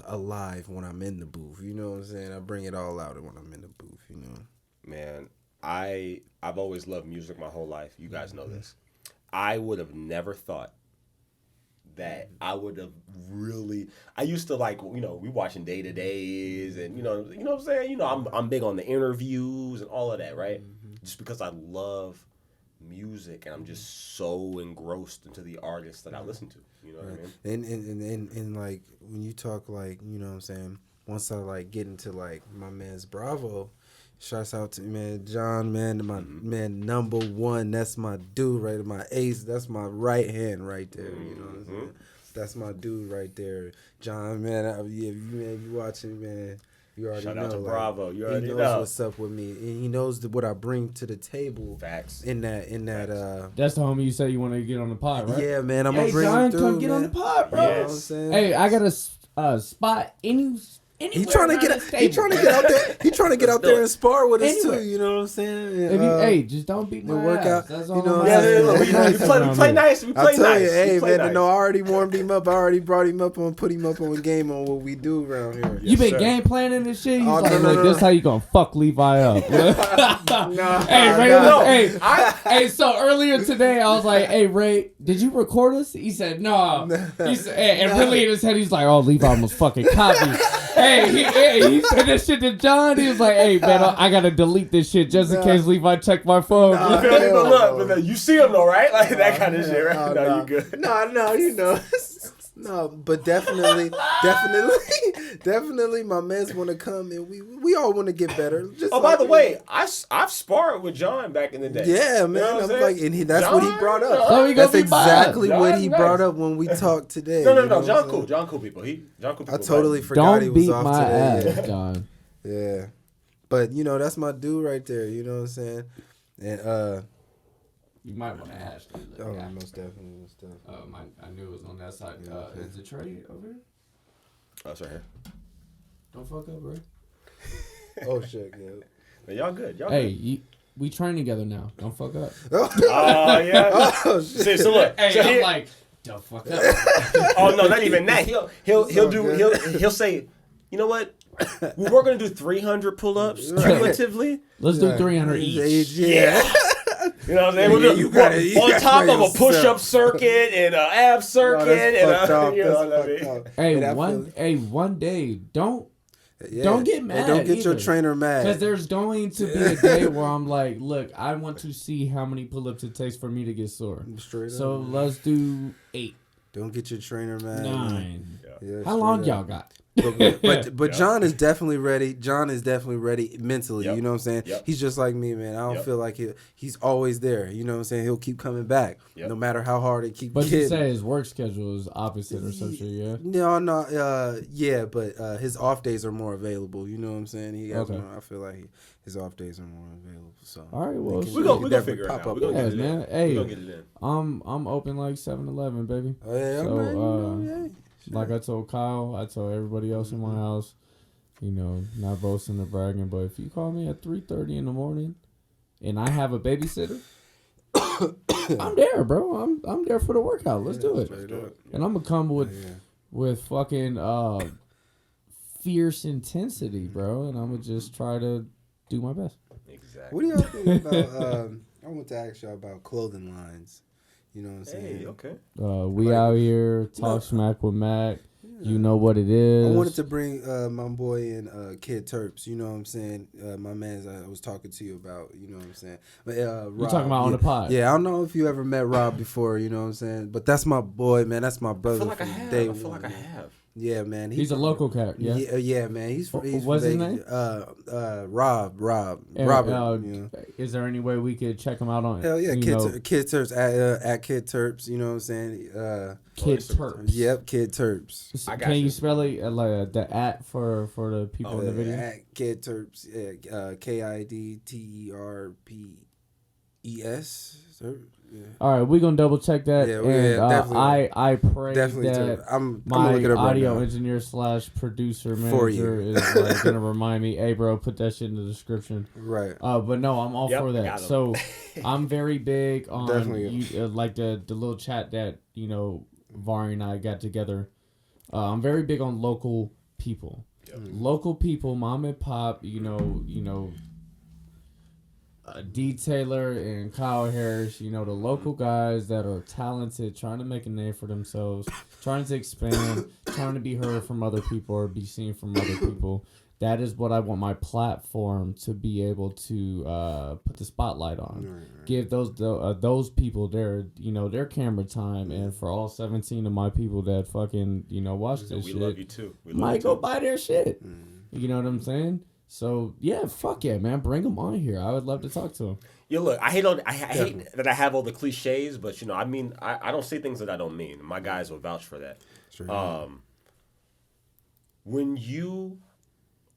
alive when I'm in the booth. You know what I'm saying? I bring it all out when I'm in the booth. Man, I've always loved music my whole life. You guys know this. I would have never thought that I would have really. I used to we watching Day to Days and what I'm saying. I'm big on the interviews and all of that, right? Just because I love music and I'm just so engrossed into the artists that I listen to. You know what I mean? And like when you talk what I'm saying. Once I get into my man's Bravo. Shouts out to man John, man, my man number one. That's my dude, right? My ace. That's my right hand right there. You know what I'm saying? That's my dude right there, John. Man, you watching, man. You already Shout know. Shout out to Bravo. You already know. He knows what's up with me, and he knows what I bring to the table. Facts. In that. That's the homie you said you want to get on the pod, right? Yeah, man. I'm gonna bring John, him through. Come get on the pod, bro. Yes. You know what I'm saying? Hey, I got a spot He trying to get out there. He trying to get out there and spar with us too. You know what I'm saying? Hey, just don't beat my ass. That's all. We play nice. We play I tell nice. you, hey man, I already warmed him up. I already brought him up on, put him up on game on what we do around here. You been game planning this shit? He's this how you gonna fuck Levi up? Hey, so earlier today I was like, hey Ray, did you record us? He said no. He said, and really in his head he's like, oh, Levi almost fucking caught me. He said this shit to John. He was like, hey, man, I got to delete this shit just in case Levi check my phone. You feel me? But look, you see him though, right? Like that kind of shit, right? No, you good. No, No, but definitely, my mans want to come and we all want to get better. Just by the way, I've sparred with John back in the day. Yeah, man. You know I'm like, and that's John, what he brought up. That's exactly what he brought up when we talked today. No. John cool people. I totally forgot he was off today. Don't beat my ass, John. Yeah, but that's my dude right there. You know what I'm saying? And you might want to ask. Most definitely. I knew it was on that side. Is the tray over here? Oh, it's right here. Don't fuck up, bro. Oh shit, yeah. Man, y'all good. We train together now. Don't fuck up. Oh yeah. Oh shit. So look. Hey, so I'm like, don't fuck up. Oh no, not even that. He'll say, you know what? We were gonna do 300 pull-ups cumulatively. Let's do 300 each. Yeah. You know what I'm saying? On top of a push-up circuit and an ab circuit One day, don't get mad. Don't get your trainer mad. Because there's going to be a day where I'm like, look, I want to see how many pull-ups it takes for me to get sore. So let's do 8. Don't get your trainer mad. 9. Yeah, how long y'all got? But John is definitely ready. John is definitely ready mentally. Yep. You know what I'm saying? Yep. He's just like me, man. I don't feel like he's always there. You know what I'm saying? He'll keep coming back no matter how hard it keeps getting. But you say his work schedule is opposite or some shit, yeah? No. But his off days are more available. You know what I'm saying? He has more, I feel like his off days are more available. So all right, well, we're gonna figure it out. We're gonna get it in. Hey, we're gonna get it in. I'm open like 7-Eleven, baby. Oh yeah, so, like I told Kyle, I told everybody else in my house, not boasting or bragging, but if you call me at 3:30 in the morning and I have a babysitter, I'm there, bro. I'm there for the workout. Let's do it. And I'm gonna come with fucking fierce intensity, bro. And I'm gonna just try to do my best. Exactly. What do y'all think about? I want to ask y'all about clothing lines. You know what I'm saying? Hey, okay. We out here, talk smack with Mac. Yeah. You know what it is. I wanted to bring my boy in, Kid Terps. You know what I'm saying? My man's I was talking to you about. You know what I'm saying? But, Rob, you're talking about on the pod. Yeah, I don't know if you ever met Rob before. You know what I'm saying? But that's my boy, man. That's my brother. I feel like I have. Yeah, man. He's a local cat. Yeah. Yeah, man. He's from What's his name? Robert. Is there any way we could check him out on? Hell yeah, Kid Terps at Kid Terps. You know what I'm saying? Kid Terps. Yep, Kid Terps. Can you spell it like the at for the people in the video? At Kid Terps. KIDTERPES. Yeah. All right, we're gonna double check that. Yeah, and I pray definitely that I'm my look it up audio right engineer / producer For manager you. is like, gonna remind me, hey bro, put that shit in the description. Right. But no, I'm all for that. So I'm very big on Definitely. like the little chat that Vari and I got together. I'm very big on local people. Yep. Local people, mom and pop. D. Taylor and Khyl Harris, the local guys that are talented, trying to make a name for themselves, trying to expand, trying to be heard from other people or be seen from other people. That is what I want my platform to be able to put the spotlight on. Right. Give those people their camera time, and for all 17 of my people that fucking watch this shit, we love you too. Might go buy their shit. You know what I'm saying? So yeah, fuck yeah, man, bring them on here. I would love to talk to them. Yeah, look, I hate that I have all the cliches, but I mean, I don't say things that I don't mean. My guys will vouch for that. Sure. When you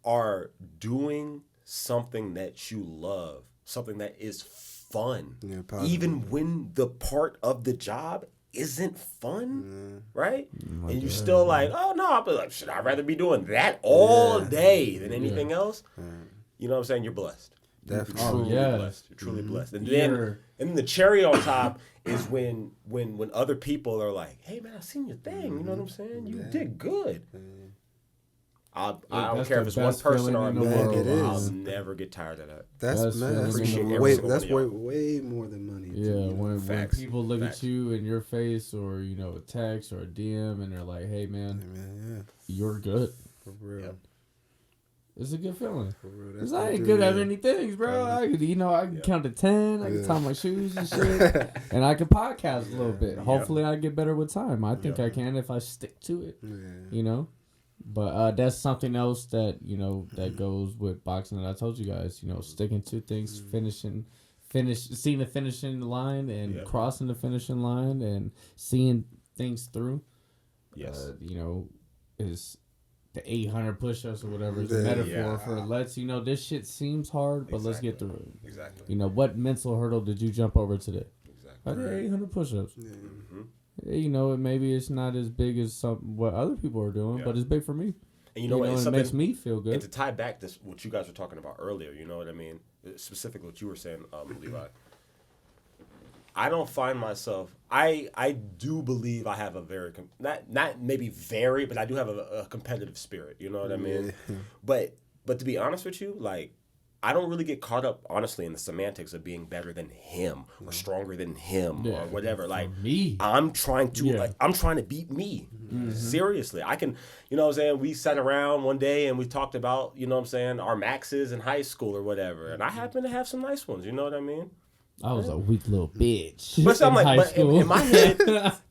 are doing something that you love, something that is fun, even when the part of the job isn't fun, right? And you're still like, oh no, I'll be like, should I rather be doing that all day than anything else? You know what I'm saying? You're blessed. Definitely. You're truly blessed. And then the cherry on top is when other people are like, hey man, I seen your thing. You know what I'm saying? You did good. I don't care if it's one person or a million. I'll never get tired of that. That's way more than money. Yeah, when people look at you in your face, or a text or a DM, and they're like, "Hey man, you're good." For real. Yep. It's a good feeling. For real. Because I ain't good at many things, bro. I can count to 10. I can tie my shoes and shit, and I can podcast a little bit. Hopefully, I get better with time. I think I can if I stick to it. But that's something else that that goes with boxing that I told you guys. Sticking to things, seeing the finishing line and crossing the finishing line and seeing things through. Yes. Is the 800 push-ups or whatever is a metaphor for this shit seems hard, but let's get through it. Exactly. What mental hurdle did you jump over today? Exactly. I did 800 push-ups. Yeah. Mm-hmm. Maybe it's not as big as what other people are doing, but it's big for me. And what? It makes me feel good. And to tie back to what you guys were talking about earlier, you know what I mean? Specifically what you were saying, Levi. I don't find myself. I do believe I have a very not maybe very, but I do have a competitive spirit. You know what I mean? But to be honest with you, like, I don't really get caught up, honestly, in the semantics of being better than him or stronger than him or whatever. Like, me, I'm trying to beat me. Mm-hmm. Seriously, I can. You know what I'm saying? We sat around one day and we talked about, you know what I'm saying, our maxes in high school or whatever, and I happen to have some nice ones. You know what I mean? I was a weak little bitch. But I'm like,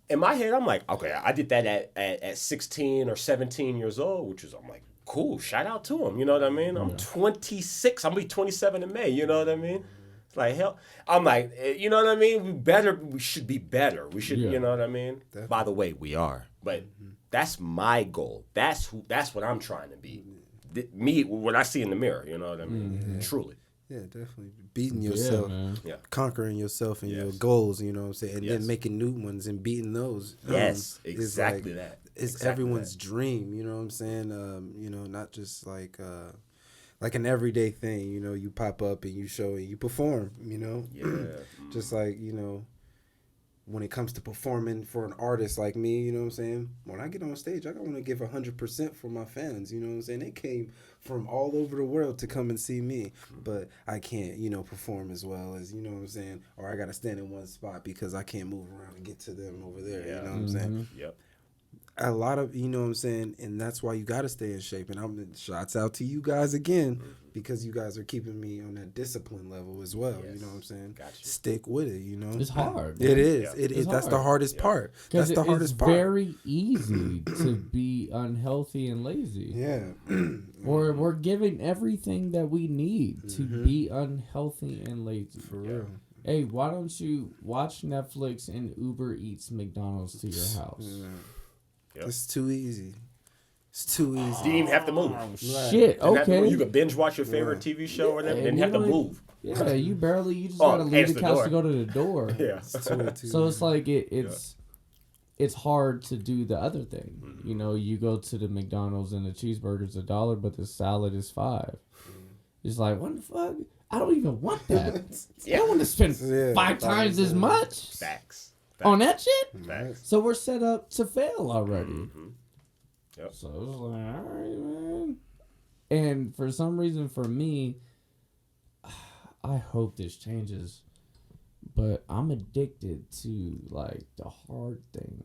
in my head, I'm like, okay, I did that at 16 or 17 years old, which is, I'm like, cool, shout out to him. You know what I mean? I'm 26. I'm going to be 27 in May. You know what I mean? It's like, hell. I'm like, you know what I mean? We should be better. We should, you know what I mean? Definitely. By the way, we are. But that's my goal. That's what I'm trying to be. Me, what I see in the mirror. You know what I mean? Truly. Yeah, definitely. Beating yourself, conquering yourself and your goals, you know what I'm saying? And then making new ones and beating those. Yes, exactly that. It's exactly everyone's dream, you know what I'm saying? Not just like an everyday thing, you pop up and you show and you perform, Yeah. Just like, when it comes to performing for an artist like me, you know what I'm saying? When I get on stage, I want to give 100% for my fans, you know what I'm saying? They came from all over the world to come and see me, but I can't, perform as well as, you know what I'm saying? Or I got to stand in one spot because I can't move around and get to them over there, you know what I'm saying? Yep. a lot of, you know what I'm saying, and that's why you got to stay in shape. And I'm shots out to you guys again, because you guys are keeping me on that discipline level as well. Yes. You know what I'm saying? Gotcha. Stick with it. You know, It's hard. Man. It is. Yeah. It is. It's That's the hard. hardest part. That's the hardest part. It's very easy to be unhealthy and lazy. Yeah. We're giving everything that we need to be unhealthy and lazy. For real. Hey, why don't you watch Netflix and Uber Eats McDonald's to your house? Yep. It's too easy. It's too easy. You didn't even have to move. Shit, Didn't have to okay. move. You could binge watch your favorite TV show or whatever. Didn't have to move. Yeah, you just Oh, gotta leave answer the the couch door. to go to the door. Yeah. So it's like it's hard to do the other thing. You know, you go to the McDonald's and the cheeseburger's $1, but the salad is $5. It's like, what the fuck? I don't even want that. I don't want to spend 5 times as much Facts. on that shit. Facts. So we're set up to fail already. Yep. So it's like, all right, man. And for some reason, for me, I hope this changes, but I'm addicted to like the hard thing.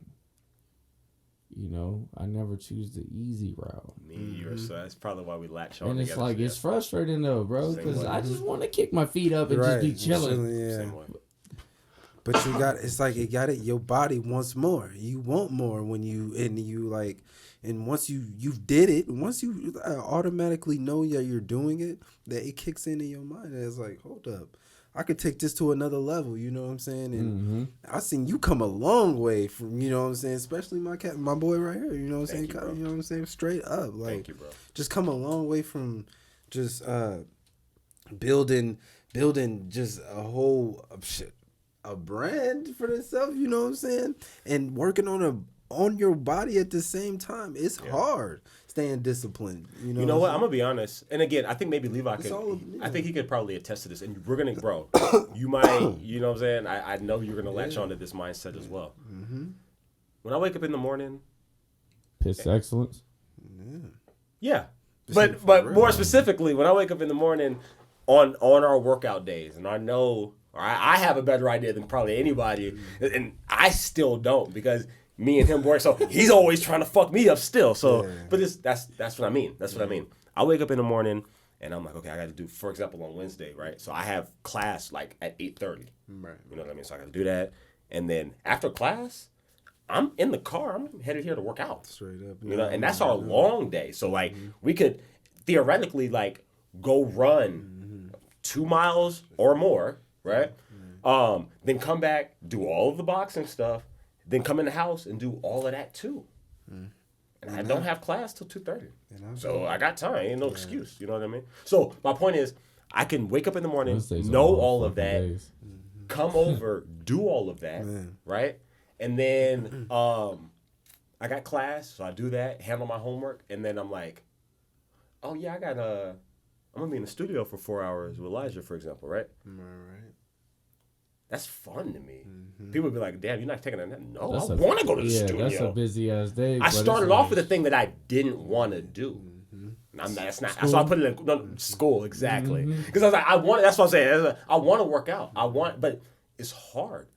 You know, I never choose the easy route. Me and you, so that's probably why we latch on And it's together. like, it's frustrating though, bro, Same because way. I just want to kick my feet up and just be chilling. Yeah. Same way. But you got, it's like, your body wants more. You want more when and once you did it, once you automatically know that you're doing it, that it kicks in your mind. And it's like, hold up, I could take this to another level. You know what I'm saying? And I've seen you come a long way from, you know what I'm saying, especially my boy right here. You know what I'm saying? You, bro. You know what I'm saying? Straight up, like, Thank you, bro. just come a long way from just building just a whole a brand for themselves, you know what I'm saying? And working on your body at the same time. It's hard staying disciplined. You know what? I'm gonna be honest. And again, I think maybe Levi could. all, I think he could probably attest to this. And we're gonna, bro. You might, you know what I'm saying? I know you're gonna latch on to this mindset as well. When I wake up in the morning, Piss excellence. yeah. But more specifically, when I wake up in the morning on our workout days, and I know, or I have a better idea than probably anybody, and I still don't, because me and him work, so he's always trying to fuck me up still. So, but that's what I mean. That's what I mean. I wake up in the morning and I'm like, okay, I got to do, for example, on Wednesday, right? So I have class like at 8:30. Right. You know what I mean? So I got to do that, and then after class, I'm in the car. I'm headed here to work out. Straight up. You know, and that's our long day. So like we could theoretically like go run 2 miles or more, right? Then come back, do all of the boxing stuff, then come in the house and do all of that too. And I don't have class till 2:30. So I got time. Ain't no excuse. You know what I mean? So my point is, I can wake up in the morning, Wednesdays are know all all of fucking that, days. come over, do all of that, right? And then I got class, so I do that, handle my homework, and then I'm like, oh yeah, I'm gonna be in the studio for 4 hours with Elijah, for example, right? Right. That's fun to me. People would be like, damn, you're not taking a nap. No, That's I want to go to the Yeah, studio. that's a busy ass day. I started off with a thing that I didn't want to do. And that's not. So I put it in school, exactly. Because I was like, that's what I'm saying. I want to work out. But it's hard.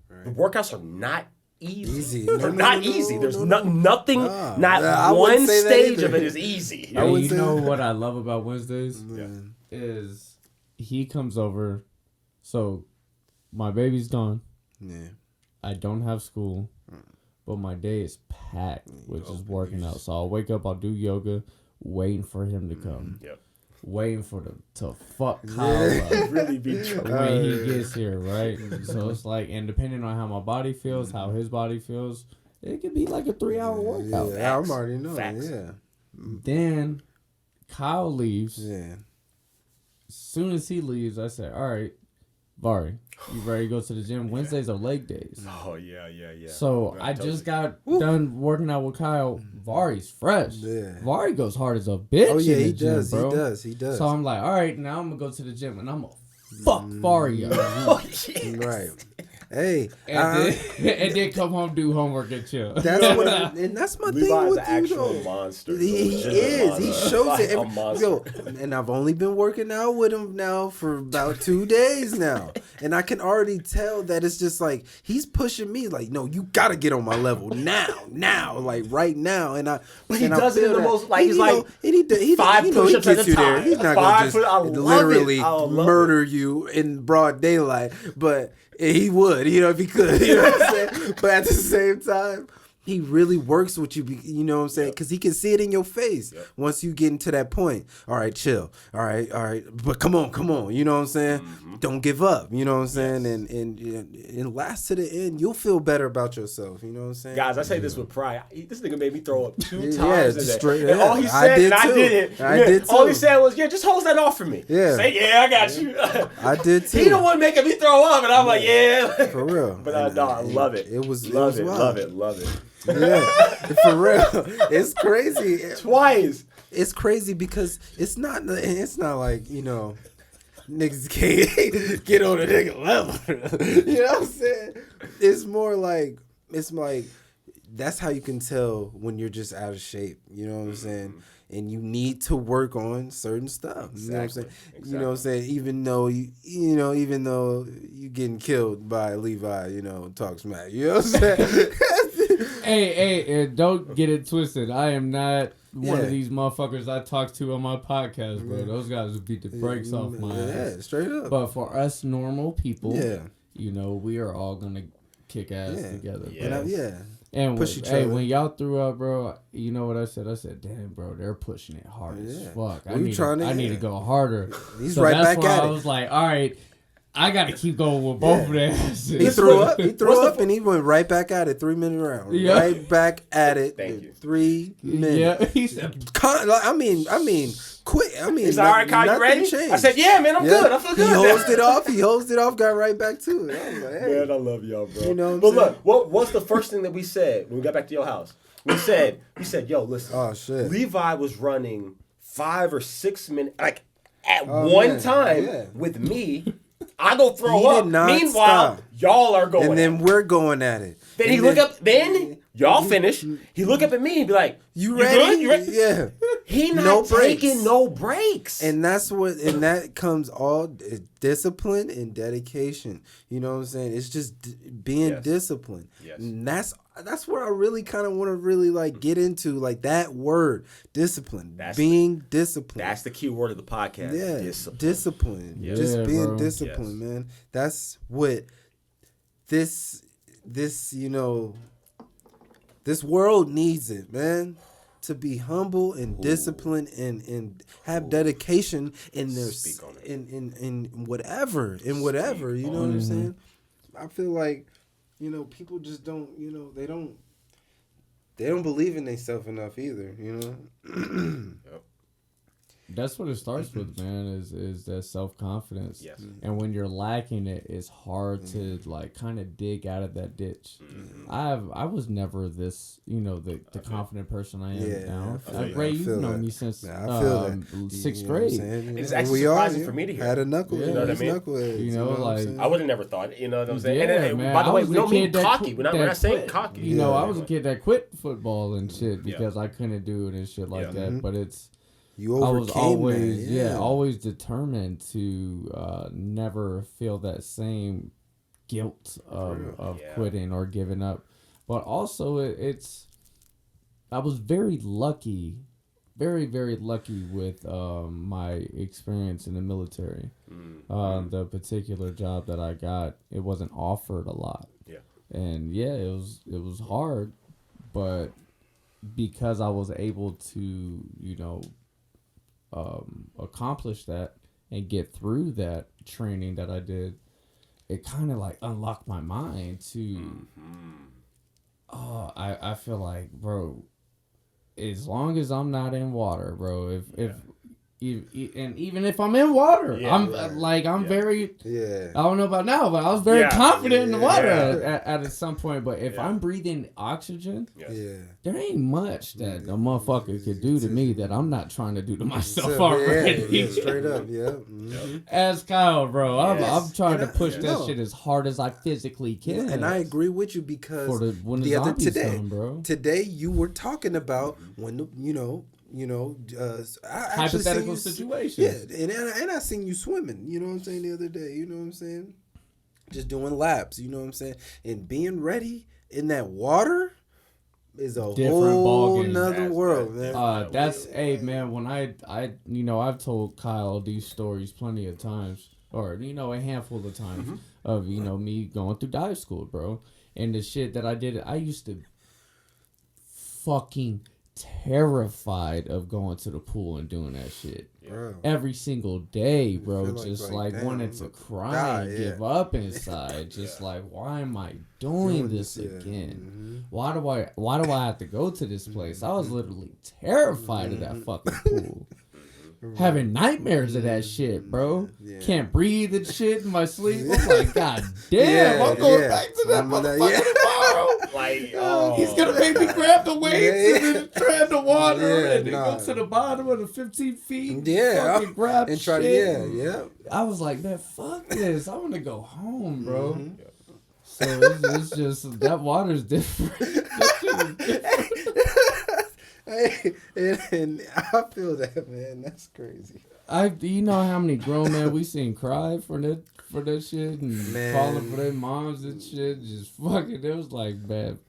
Right. The workouts are not easy. No, They're no, not no, easy. no, There's no, nothing, Nah. not I one wouldn't say that stage either. of it is easy. Hey, would you say know that. what I love about Wednesdays Yeah. is he comes over. So my baby's gone. Yeah. I don't have school, but my day is packed, which is working out. So I'll wake up, I'll do yoga, waiting for him to come. Yep. Waiting for them to fuck Khyl up Really be true. when he gets here, right? So it's like, and depending on how my body feels, how his body feels, it could be like a 3-hour workout. Yeah, I'm already knowing. Facts. Yeah. Then Khyl leaves. Yeah. As soon as he leaves, I say, all right, Vari, you ready to go to the gym? Wednesdays are leg days. Oh, yeah. So Right, I totally. just got done working out with Khyl. Vari's fresh. Yeah. Vari goes hard as a bitch. Oh yeah, in the he gym, does. bro. He does. So I'm like, all right, now I'm gonna go to the gym and I'm gonna fuck Vari up. Oh, yeah. Right. Hey, and then come home, do homework, and chill. That's my Levi's thing with an actual you, though. monster. He is. He shows it. A monster. Yo, and I've only been working out with him now for about 2 days now, and I can already tell that it's just like he's pushing me. Like, no, you gotta get on my level now, like right now. And he does it in the most like he's like he 5 push-ups at a you there. time. He's not gonna just literally murder you in broad daylight, but he would, if he could, what I'm saying? But at the same time, he really works with you, you know what I'm saying? Because he can see it in your face once you get into that point. All right, chill. All right. But come on. You know what I'm saying? Mm-hmm. Don't give up. You know what I'm saying? Yes. And last to the end, you'll feel better about yourself. You know what I'm saying? Guys, I say this with pride. This nigga made me throw up 2 times straight. And all he said, and I did it. I did too. All he said was, just hose that off for me. Yeah. Say, I got you. I did too. He the one making me throw up, and I'm like, For real. But I love it. Love it. Yeah, for real. It's crazy. Twice. It's crazy because it's not like, niggas can't get on a nigga level. You know what I'm saying? It's more like, that's how you can tell when you're just out of shape. You know what I'm saying? And you need to work on certain stuff. You know what I'm saying? Exactly. You know what I'm saying? Even though you getting killed by Levi, talk smack. You know what I'm saying? Hey, don't get it twisted. I am not one of these motherfuckers I talk to on my podcast, bro. Those guys would beat the brakes off my ass. Yeah, straight up. But for us normal people, we are all gonna kick ass together. Yeah. And when y'all threw up, bro, you know what I said? I said, damn, bro, they're pushing it hard as fuck. I need to go harder. He's so right back at it. I was like, all right, I got to keep going with both of their asses. He threw up, and he went right back at it. 3-minute round. Yeah. Right back at it. Thank you. 3 minutes. Yeah, he said. I mean, quick. He's all right, Kyle, you ready? Changed. I said, yeah, man, I'm good. I feel good. He hosed it off, got right back to it. I was like, hey. Man, I love y'all, bro. You know what I'm saying? Look, what's the first thing that we said when we got back to your house? We said, yo, listen. Oh, shit. Levi was running 5 or 6 minutes, like, at one time with me. I go throw up. Meanwhile, y'all are going. And then we're going at it. Then he look up. Then y'all finish. He look up at me and be like, "You ready? You ready?" Yeah. He not taking no breaks. And that comes all discipline and dedication. You know what I'm saying? It's just being disciplined. Yes. And that's where I really kind of want to really like get into like that word, discipline. Being disciplined. That's the key word of the podcast. Yeah, discipline. Yeah, just being disciplined, man. That's what this world needs it, man. To be humble and disciplined and have dedication in their in whatever. You know what I'm saying? I feel like people just don't, they don't believe in themselves enough either, Yep. That's what it starts with, man, is that self-confidence. Yes. And when you're lacking it, it's hard to like kind of dig out of that ditch. Mm-hmm. I was never this, the confident person I am now. Ray, you've known me since 6th grade. It's actually surprising for me to hear. Had a knuckle. You know what I mean? I would have never thought. You know what I'm saying? Yeah, man. By the way, we don't mean cocky. We're not saying cocky. I was a kid that quit football and shit because I couldn't do it and shit like that. But it's. I was always determined to never feel that same guilt of quitting or giving up. But also, I was very lucky, very, very lucky with my experience in the military. Mm-hmm. The particular job that I got, it wasn't offered a lot. Yeah. And it was hard, but because I was able to, accomplish that and get through that training that I did, it kind of like unlocked my mind to I feel like, bro, as long as I'm not in water, bro, if And even if I'm in water, I'm very. Yeah. I don't know about now, but I was very confident in the water at some point. But if I'm breathing oxygen, there ain't much that a motherfucker could do to me that I'm not trying to do to myself already. Yeah, straight up, As Khyl, bro, I'm trying to push that shit as hard as I physically can. And I agree with you because today you were talking about when hypothetical situations. Yeah, and I seen you swimming. You know what I'm saying the other day. You know what I'm saying, just doing laps. You know what I'm saying, and being ready in that water is a whole nother world, man. Man. When I've told Khyl these stories plenty of times, or a handful of times of me going through dive school, bro, and the shit that I did. I used to fucking terrified of going to the pool and doing that shit every single day, bro. Just wanted to cry and give up inside. Just why am I doing this again? Why do I have to go to this place? I was literally terrified of that fucking pool. Having nightmares of that shit, bro. Can't breathe and shit in my sleep. I'm like, God damn, I'm going back to that motherfucker tomorrow. He's gonna make me grab the weights and then tread the water and then go to the bottom of the 15 feet. Fucking grab and try to. I was like, man, fuck this. I want to go home, bro. So it's just that water's different. Hey, and I feel that, man. That's crazy. You know how many grown men we seen cry for that shit and calling for their moms and shit. Just fucking, it was like, man,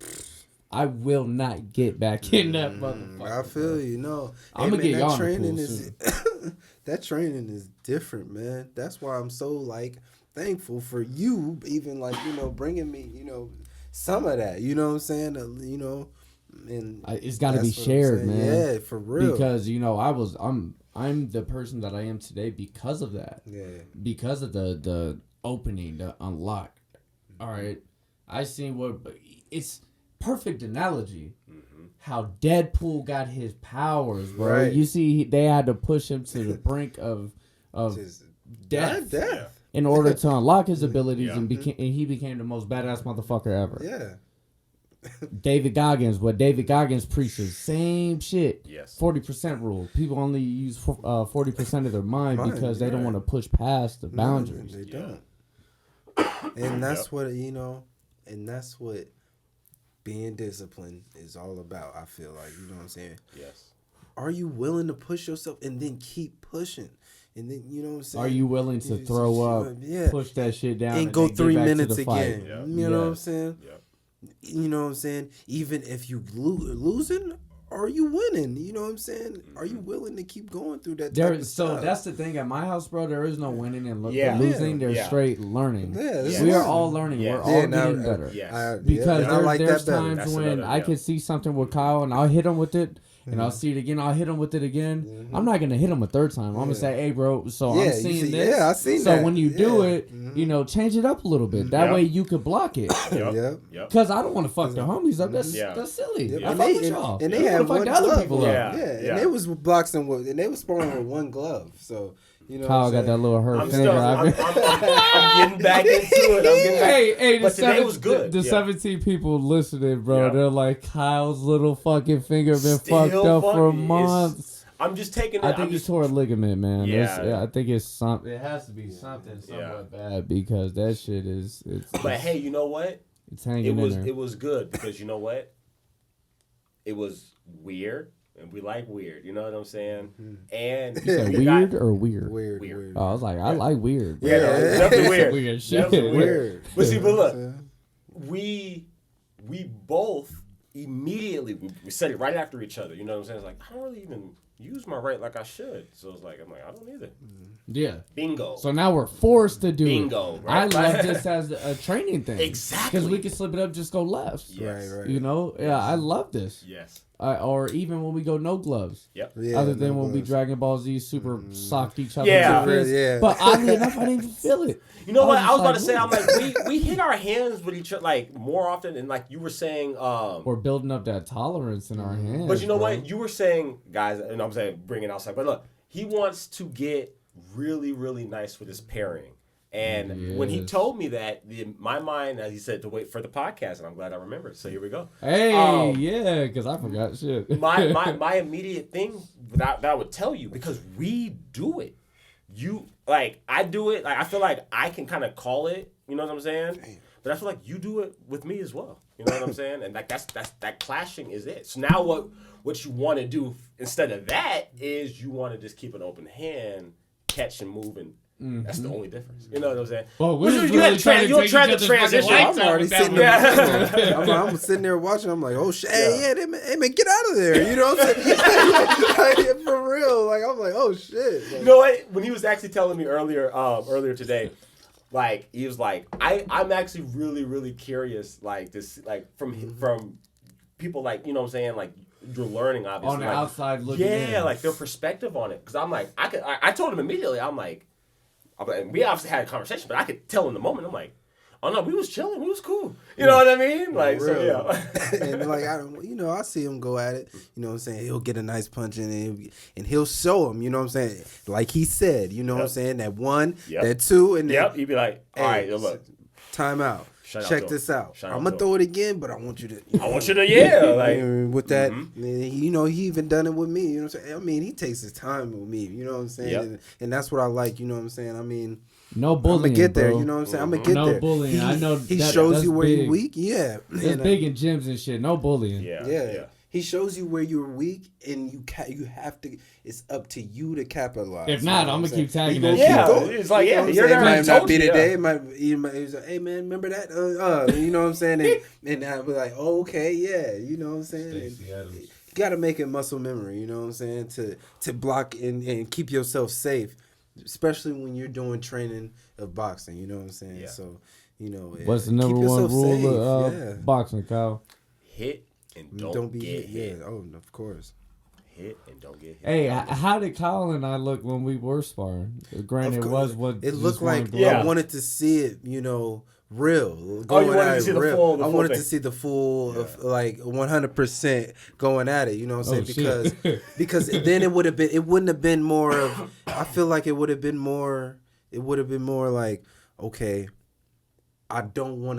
I will not get back in that motherfucker. I feel you. No, I'm gonna get y'all training is that training is different, man. That's why I'm so thankful for you, even bringing me, some of that. You know what I'm saying? And it's got to be shared, man. Yeah, for real. Because I'm the person that I am today because of that. Yeah. Because of the opening, the unlock. All right, I seen it's perfect analogy. How Deadpool got his powers, bro. Right. You see, they had to push him to the brink of death in order to unlock his abilities, and he became the most badass motherfucker ever. Yeah. David Goggins preaches, same shit. Yes. 40% rule. People only use 40% of their mind because they don't want to push past the boundaries. They don't. And that's what and that's what being disciplined is all about. I feel like, you know what I'm saying? Yes. Are you willing to push yourself and then keep pushing? And then, you know what I'm saying? Are you willing to throw up, push that shit down, and go 3 minutes again? Yeah. You know what I'm saying? Yeah. You know what I'm saying? Even if you losing, are you winning? You know what I'm saying? Are you willing to keep going through that type of stuff? That's the thing at my house, bro. There is no winning and losing. There's straight learning. Yeah, we are all learning. We're all getting better. Because there's times when I can see something with Khyl and I'll hit him with it. And I'll see it again. I'll hit him with it again. I'm not gonna hit him a third time. I'm gonna say, "Hey, bro. So I'm seeing this. Yeah, I seen so that. when you do it, change it up a little bit. That way you could block it. Because I don't want to fuck the homies up. That's silly. I fuck with y'all. And they have fuck the other people up. And they was boxing with, and they was sparring with one glove. So. Khyl got that little hurt finger. I'm getting back into it. Hey, but today was good. The 17 people listening, bro, they're like, Kyl's little fucking finger been fucked up for months. I'm just taking it. I think he tore a ligament, man. Yeah. I think it's something. It has to be something somewhat bad because that shit is. But hey, you know what? It's hanging in there. It was good because you know what? It was weird. And we like weird, you know what I'm saying? And you said weird or weird? Weird. Oh, I was like, I like weird. Yeah, definitely weird. Weird shit. Weird. But see, but look, we both immediately we said it right after each other. You know what I'm saying? It's like I don't really even use my right like I should. So it's like I'm like I don't either. Yeah. Bingo. So now we're forced to do Bingo. it. Right? I love this as a training thing. Exactly. Because we can slip it up, just go left. Yes. Right. You know? Yeah, I love this. Yes. Or even when we go no gloves. Yep. Yeah, other than no when gloves. we Dragon Ball Z super socked each other. Yeah. But oddly enough, I didn't even feel it. You know what? I was about to say, I'm like, we hit our hands with each other like more often, and like you were saying, we're building up that tolerance in our hands. But you know what? You were saying, guys, and I'm saying bring it outside. But look, he wants to get really, really nice with his pairing. And when he told me that, my mind, as he said, to wait for the podcast, and I'm glad I remembered. So here we go. Hey, yeah, because I forgot shit. my immediate thing that I would tell you, because we do it. I do it. Like, I feel like I can kind of call it. You know what I'm saying? Damn. But I feel like you do it with me as well. You know what I'm saying? And like that clashing is it. So now what you want to do instead of that is you want to just keep an open hand, catch and move, and that's the only difference. You know what I'm saying? Well, you're trying to transition. I'm already sitting there. I'm sitting there watching. I'm like, oh shit, hey man, get out of there. You know what I'm saying? Like, for real. Like, I'm like, oh shit. Like, you know what? When he was actually telling me earlier today, like, he was like, I'm actually really, really curious, like this, like from people, like, you know what I'm saying, like, you're learning, obviously, on the like, outside looking in. Yeah, like their perspective on it. Because I'm like, I told him immediately, I'm like, we obviously had a conversation, but I could tell in the moment, I'm like, oh no, we was chilling, we was cool. You know what I mean? Like, so yeah. And like, I see him go at it. You know what I'm saying? He'll get a nice punch in, and he'll show him. You know what I'm saying? Like he said, you know what I'm saying? That one, that two, and then he'd be like, all right, look, time out. Check this out. I'm gonna throw it again, but I want you to. Like with that, you know, he even done it with me. You know what I'm saying? I mean, he takes his time with me. You know what I'm saying? And that's what I like. You know what I'm saying? I mean, no bullying. I'm gonna get there. Bro. You know what I'm saying? I'm gonna get there. No bullying. I know he shows you where you're weak. Yeah, it's big in gyms and shit. No bullying. Yeah. He shows you where you're weak, and you have to. It's up to you to capitalize. If not, I'm gonna keep tagging that. It's like, you're there. It might not be today. It might. He's like, hey man, remember that? You know what I'm saying? And I'll be like, oh, okay, yeah. You know what I'm saying? You gotta make it muscle memory. You know what I'm saying? To block and keep yourself safe, especially when you're doing training of boxing. You know what I'm saying? Yeah. So, you know, what's the number one rule of boxing, Kyle? Hit and don't get hit. Yeah. Oh, of course. Hit and don't get hit. Hey, how did Kyle and I look when we were sparring? Granted, it was what it looked like. I wanted to see it, you know, real. You wanted to see the full. I wanted to see the full of like 100% going at it. You know what I'm saying? Because then it wouldn't have been more of. I feel like it would have been more. It would have been more like, okay, we don't want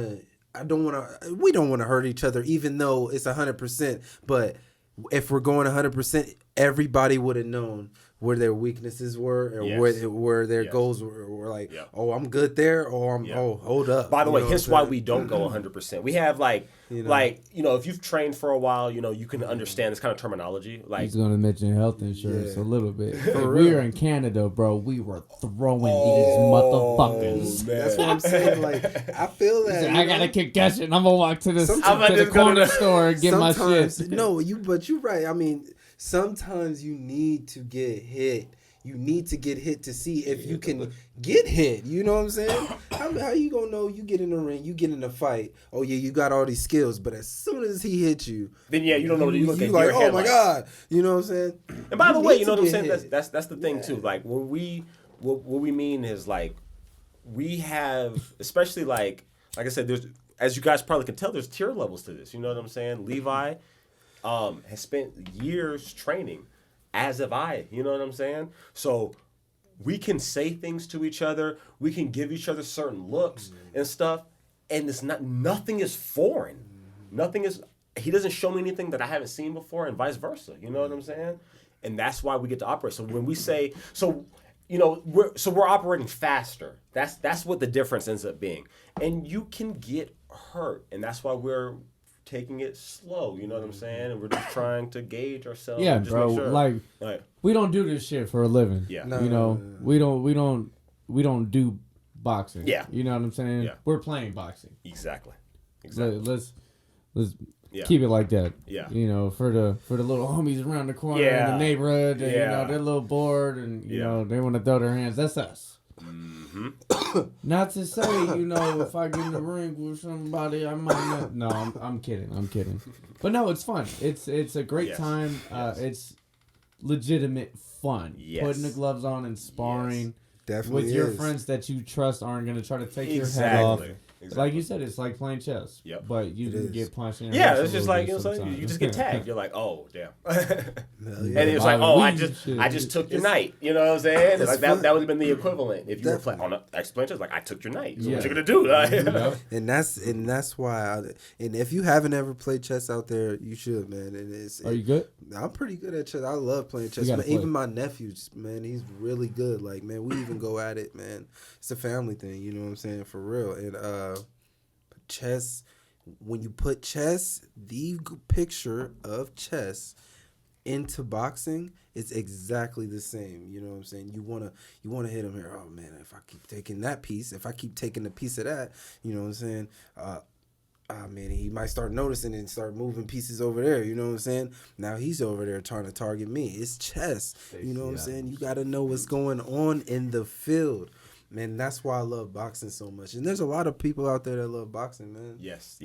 to hurt each other, even though it's 100%. But if we're going 100%, everybody would have known where their weaknesses were, or where their goals were like, oh, I'm good there, or hold up. By the way, here's why we don't go 100%. We have if you've trained for a while, you know, you can understand this kind of terminology. Like, he's gonna mention health insurance a little bit. If we were in Canada, bro, we were throwing these motherfuckers. Man. That's what I'm saying. Like, I feel that I got a concussion. I'm gonna walk to the corner store and get my shit. No, but you're right. I mean, sometimes you need to get hit. You need to get hit to see if you can get hit. You know what I'm saying? How you gonna know? You get in the ring, you get in a fight. Oh yeah, you got all these skills, but as soon as he hits you, then you don't know what you look at. You like, oh my god, you know what I'm saying? And by the way, you know what I'm saying? That's the thing too. Like, when what we mean is, like, we have, especially like I said, there's, as you guys probably can tell, there's tier levels to this. You know what I'm saying? Levi has spent years training, as have I. You know what I'm saying? So we can say things to each other. We can give each other certain looks and stuff, and nothing is foreign. Nothing is. He doesn't show me anything that I haven't seen before, and vice versa. You know what I'm saying? And that's why we get to operate. So when we say, we're operating faster. That's what the difference ends up being. And you can get hurt, and that's why we're taking it slow, you know what I'm saying? And we're just trying to gauge ourselves. Yeah, bro. Like, we don't do this shit for a living. Yeah. No. We don't do boxing. Yeah. You know what I'm saying? Yeah. We're playing boxing. Exactly. Let's keep it like that. Yeah. You know, for the little homies around the corner in the neighborhood, and, you know, they're a little bored and you know, they want to throw their hands. That's us. Not to say, you know, if I get in the ring with somebody, I might not. No, I'm kidding. But no, it's fun. It's a great time. It's legitimate fun. Putting the gloves on and sparring with your friends that you trust aren't going to try to take your head off. Exactly. Like you said, it's like playing chess. Yep. But you can get punched in the Yeah, face it's a just little like, bit you know what I'm saying? sometimes. You just get tagged. You're like, oh, damn. And Yeah. it was like, oh, I Shit. just took your knight. You know what I'm saying? Like fun. that would have been the equivalent if you were playing on explain chess. Like, I took your knight. So what you gonna do? Yep. And that's why. And if you haven't ever played chess out there, you should, man. And Are you good? I'm pretty good at chess. I love playing chess. gotta Man, play. even my nephew, man, he's really good. Like, man, we even go at it, man. It's a family thing. You know what I'm saying? For real. And chess. When you put chess, the picture of chess into boxing, it's exactly the same. You know what I'm saying? You wanna hit him here. Oh man, if I keep taking that piece, if I keep taking a piece of that, you know what I'm saying? Man, he might start noticing and start moving pieces over there. You know what I'm saying? Now he's over there trying to target me. It's chess. You know what I'm saying? You got to know what's going on in the field. Man, that's why I love boxing so much. And there's a lot of people out there that love boxing, man. Yes.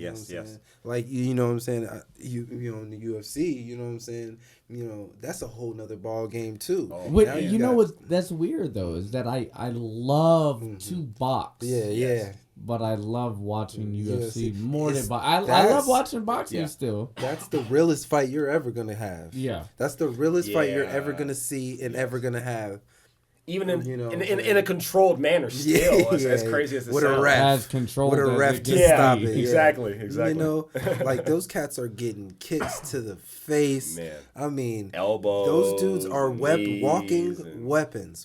Like, you know what I'm saying? You know, in the UFC, you know what I'm saying? You know, that's a whole nother ball game, too. You know what? That's weird, though, is that I love to box. Yeah. But I love watching UFC more than boxing. I That's- love watching boxing still. That's the realest fight you're ever going to have. Yeah. That's the realest fight you're Yeah. ever going to see and ever going to have. Even in, You know, in a controlled manner, still as crazy as it with sounds. a ref, As controlled with a as ref it to gets. stop Yeah, it. exactly. You know, like those cats are getting kicks to the face. Man. I mean, Elbows. those dudes are knees, walking and- weapons,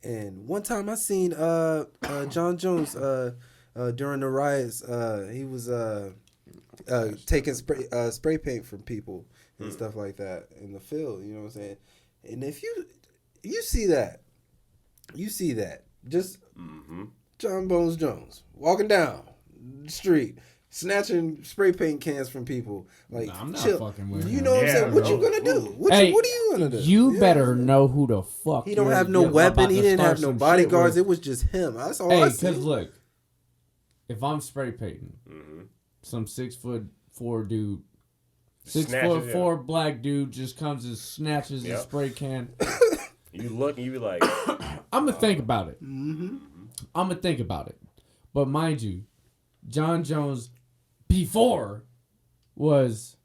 and one time I seen John Jones during the riots. He was taking spray paint from people and stuff like that in the field. You know what I'm saying? And if you see that, just John Bones Jones walking down the street, snatching spray paint cans from people. Like, I'm not chill. fucking with You him. know what I'm Yeah, saying? What you no. gonna do? What Hey, are you gonna do? You know better what I'm saying? know who the fuck He don't you're- have no you're weapon. about He to didn't start have no some shit bodyguards. with. It was just him. That's all Hey, I because see. look, if I'm spray painting, some 6'4" dude, Snatches, 6'4" black dude just comes and snatches the Yep. spray can. You look and you be like, I'm gonna think about it. I'm gonna think about it. But mind you, John Jones before was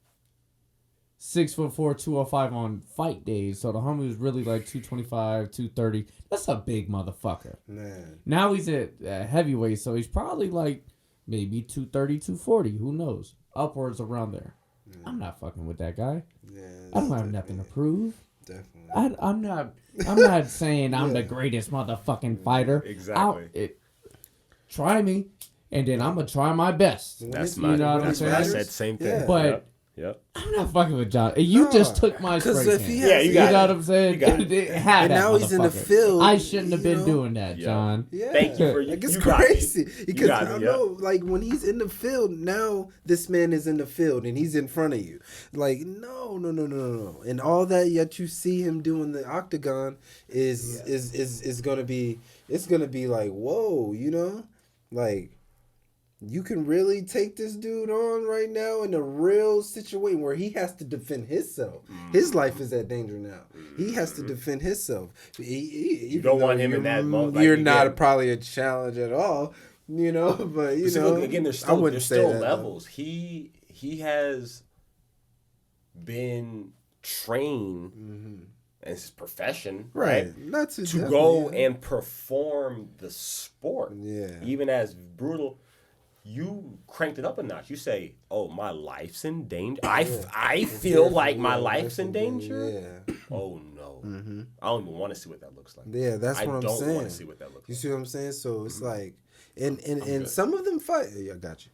6'4", 205 on fight days. So the homie was really like 225, 230. That's a big motherfucker. Man, Now he's at heavyweight, so he's probably like maybe 230, 240. Who knows? Upwards around there. I'm not fucking with that guy. yeah, I don't have nothing to prove. definitely. I'm not saying I'm the greatest motherfucking fighter. Exactly. Try me, and then I'm gonna try my best. that's You my. know what I'm That's what saying? I said. Same thing. Yeah. But Yep. I'm not fucking with John. You just took my spray Because if can. he Yeah, has, you got You know it. what I'm saying? You got it. Have And that now he's in the motherfucker. field, I shouldn't have you been know? doing that, Yeah. John. Yeah. Thank you for Like, it's you got crazy it. because got I it, know, like, when he's in the field now, this man is in the field and he's in front of you. Like, no. And all that yet you see him doing the octagon is gonna be, it's gonna be like, whoa, you know, like. You can really take this dude on right now in a real situation where he has to defend himself. His life is at danger now. He has to defend himself. You don't want him in that mode. Like, You're again, not probably a challenge at all, you know. But you see, know, look, again, there's I still wouldn't say that, though. levels. He has been trained in his profession, right? Not to Go definitely, and perform the sport. Yeah. Even as brutal. You cranked it up a notch. You say, "Oh, my life's in danger." I feel like my life's in danger. Yeah. Oh no, I don't even want to see what that looks like. Yeah, that's what I'm saying. I don't want to see what that looks You like. see what I'm saying? So it's like, and good. some of them fight. Yeah, I got you.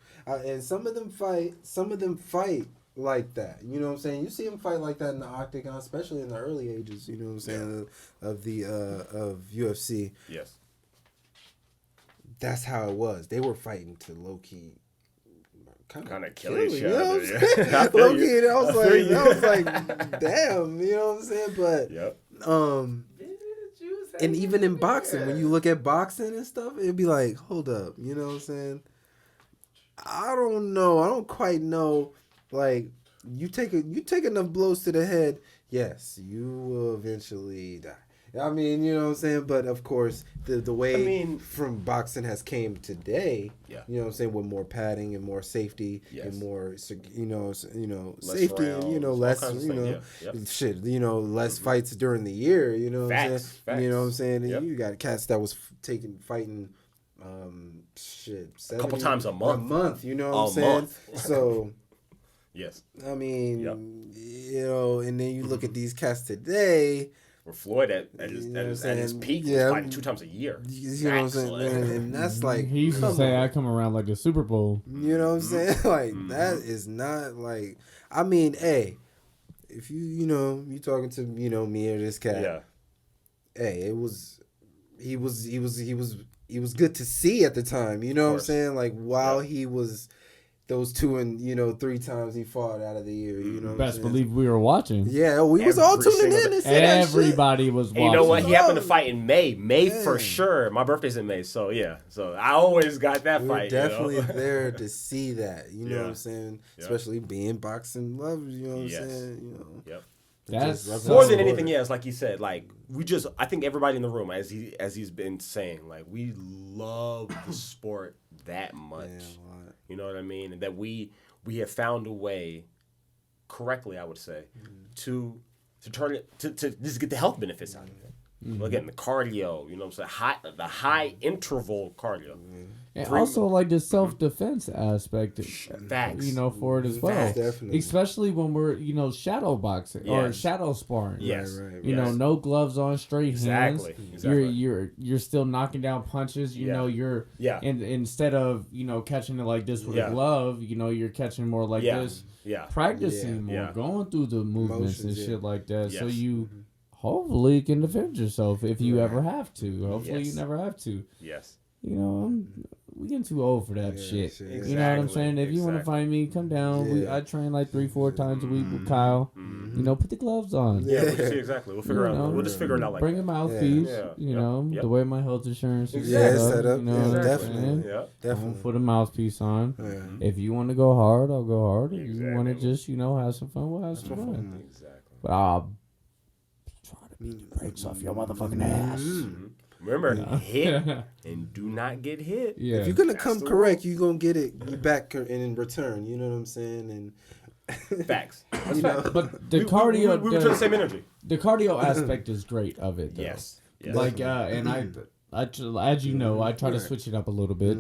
And some of them fight like that. You know what I'm saying? You see them fight like that in the octagon, especially in the early ages. You know what I'm saying? Of the of UFC. Yes. That's how it was. They were fighting to low key. Kind of kill each You know what I'm other. saying? I feel Low you. key, I feel was like, damn. You know what I'm saying? But Yep. and even in boxing, when you look at boxing and stuff, it'd be like, hold up, you know what I'm saying? I don't know. I don't quite know. Like, you take enough blows to the head, yes, you will eventually die. I mean, you know what I'm saying? But of course, the way mean, from boxing has came today, yeah. you know what I'm saying, with more padding and more safety and more, safety rounds, and, less, shit, less fights during the year, you know what I'm saying? Facts. You know what I'm saying? And Yep. you got cats that was fighting, a couple times a month. You know what I'm saying? So... Yes. I mean, and then you look at these cats today. Where Floyd at his peak was fighting 2 times a year. You know what I'm saying? And that's like... He used to say, I come around like the Super Bowl. You know what I'm saying? Like, that is not like... I mean, hey, if you talking to, me or this cat. Yeah. Hey, it was... He was good to see at the time. You know what I'm saying? Like, while he was... Those 2 and 3 times he fought out of the year, Best believe we were watching. Yeah, we was all tuning in and saying everybody was watching. And you know what? He happened to fight in May for sure. My birthday's in May, so yeah. So I always got that fight. Definitely there to see that. You know what I'm saying? Yep. Especially being boxing lovers. You know what I'm saying? Yep. That's more than anything else, like he said. Like I think everybody in the room, as he's been saying, like we love the sport that much. You know what I mean? And that we have found a way, correctly, I would say, to turn it to just get the health benefits out of it. Again, the cardio, you know what I'm saying? The high interval cardio. And also like the self-defense aspect, Facts. For it as well. Facts. Definitely. Especially when we're, shadow boxing or shadow sparring. Yes. Right. No gloves on, straight hands. Exactly. You're still knocking down punches. And instead of, catching it like this with a glove, you're catching more like this. Yeah. Practicing more, going through the movements and shit like that. Yes. So you hopefully can defend yourself if you ever have to. Hopefully you never have to. Yes. We getting too old for that shit. Exactly. You know what I'm saying? If you want to find me, come down. I train like 3-4 times a week with Khyl. Put the gloves on. Yeah, exactly. We'll figure out. We'll just figure it out like bring a mouthpiece. The way my health insurance is set up. Definitely. Definitely. Put a mouthpiece on. If you want to go hard, I'll go hard. If you want to just have some fun, we'll have some fun. Exactly. But I'll try to beat the brakes off your motherfucking ass. Remember, hit and do not get hit. Yeah. If you're gonna come correct, you're gonna get it back in return. You know what I'm saying? And facts. But the cardio, we return the same energy. The cardio aspect is great of it. Though. Yes. Like and I as you know, I try to switch it up a little bit.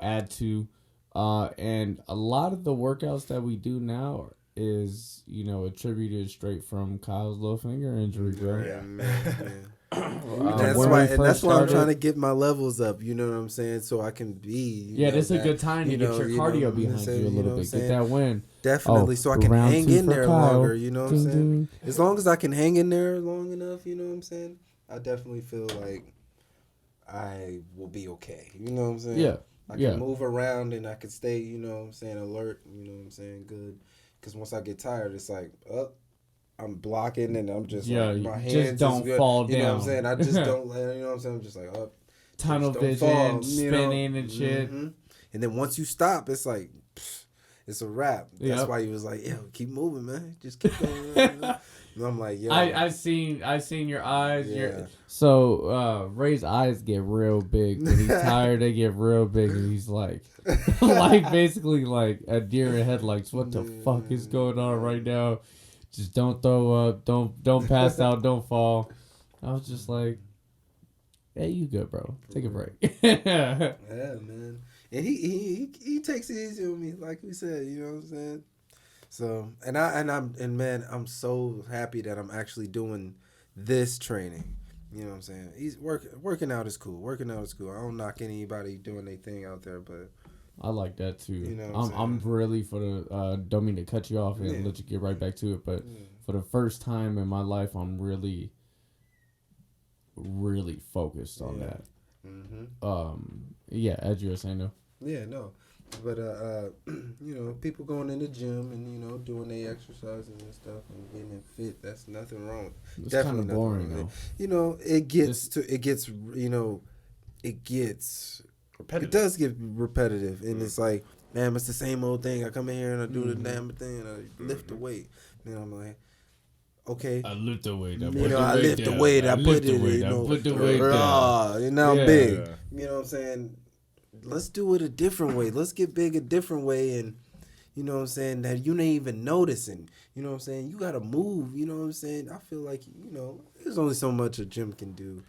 Add to, and a lot of the workouts that we do now is attributed straight from Kyl's little finger injury, bro. Yeah. That's why I'm trying to get my levels up. You know what I'm saying? So I can be. This is a good time to get your cardio behind you a little bit. Get that win. Definitely, so I can hang in there longer. You know what I'm saying? As long as I can hang in there long enough, you know what I'm saying? I definitely feel like I will be okay. You know what I'm saying? Yeah. I can move around and I can stay, you know what I'm saying, alert. You know what I'm saying? Good. Because once I get tired, it's like, I'm blocking and I'm just like, my hands just don't fall down. You know what I'm saying? I just don't, you know what I'm saying? I'm just like, tunnel vision, spinning and shit. And then once you stop, it's like, it's a wrap. That's why he was like, keep moving, man. Just keep going. And I'm like, I've seen your eyes. Yeah. So Ray's eyes get real big. When he's tired, they get real big, and he's like, basically like a deer in headlights. What the fuck is going on right now? Just don't throw up. Don't pass out. Don't fall. I was just like, hey, you good, bro? Take a break. Yeah, man. And he takes it easy with me, like we said. You know what I'm saying? So I'm so happy that I'm actually doing this training. You know what I'm saying? He's working out is cool. Working out is cool. I don't knock anybody doing their thing out there, but I like that too. You know I'm really for the don't mean to cut you off and let you get right back to it, but for the first time in my life, I'm really, really focused on that. As you were saying, though. Yeah, no. But people going in the gym and doing their exercises and stuff and getting fit. That's nothing wrong. It's definitely kind of boring though. It gets repetitive. It does get repetitive, and it's like, man, it's the same old thing. I come in here and I do the damn thing and I lift the weight. Then I'm like, okay. I lift the weight. I lift the weight. I put it, put the weight down. I'm big. You know what I'm saying? Let's do it a different way. Let's get big a different way, and you know what I'm saying, that you ain't even noticing. You know what I'm saying? You gotta move. You know what I'm saying? I feel like, there's only so much a gym can do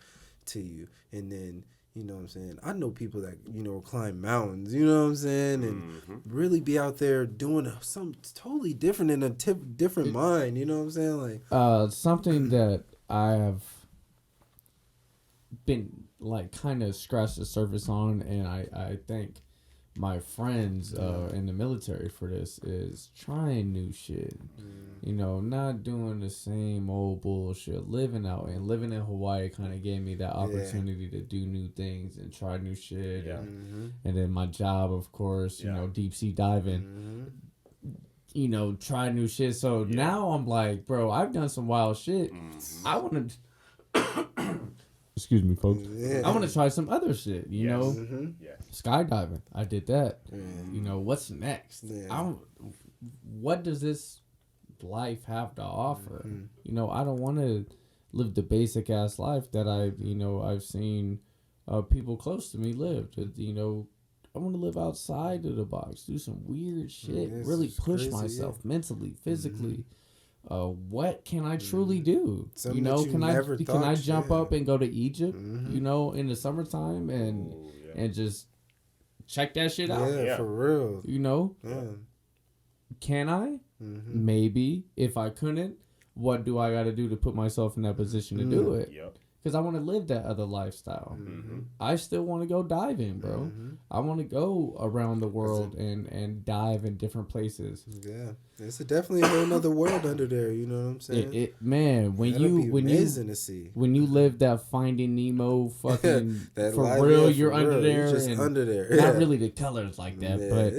to you, and then. You know what I'm saying? I know people that, climb mountains, you know what I'm saying? And really be out there doing something totally different in a different mind, you know what I'm saying? Like something that I have been, like, kind of scratched the surface on, and I thank my friends in the military for this, is trying new shit. Not doing the same old bullshit. Living in Hawaii kind of gave me that opportunity to do new things and try new shit. And then my job, of course, deep sea diving. Try new shit. So now I'm like, bro, I've done some wild shit. I want to excuse me, folks. I want to try some other shit, skydiving. I did that. What's next? What does this life have to offer? I don't want to live the basic ass life that I've seen people close to me live. I want to live outside of the box, do some weird shit, really push myself mentally, physically. What can I truly do? Something can I jump up and go to Egypt, in the summertime and just check that shit out? Yeah, for real. Can I? Maybe. If I couldn't, what do I got to do to put myself in that position to do it? Because I want to live that other lifestyle. I still want to go diving, bro. I want to go around the world and dive in different places. Yeah, it's definitely a whole nother world under there. You know what I'm saying? When you live that Finding Nemo fucking for real, you're under there. You're just and under there. Not really the colors like that, but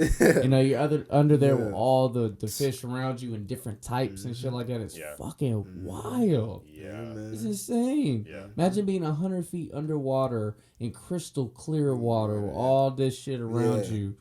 you're under there with all the fish around you and different types and shit like that. It's fucking wild. It's insane. Imagine being 100 feet underwater in crystal clear water with all this shit around you.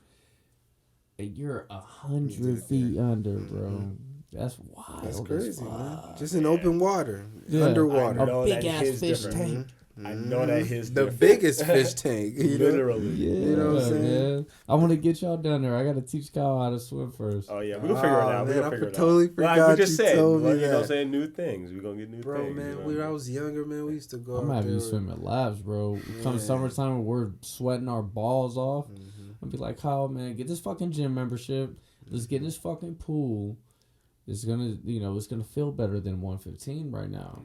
And you're 100 feet under, bro. That's wild. That's crazy, man. Just in open water. Underwater. A big ass fish tank. I know that his the biggest fish tank. Literally. You know what I'm saying? Man. I want to get y'all down there. I got to teach Kyle how to swim first. Oh, yeah. We're going to figure it out. Man, I totally forgot like we just said, told me that. You know what I'm saying? New things. We're going to get new things. Bro, man, when I was younger, man, we used to go I'm out having there. you swim at labs, bro. Come summertime, we're sweating our balls off. I'll be like, Kyle, man, get this fucking gym membership. Let's get in this fucking pool. It's gonna, it's gonna feel better than 115 right now.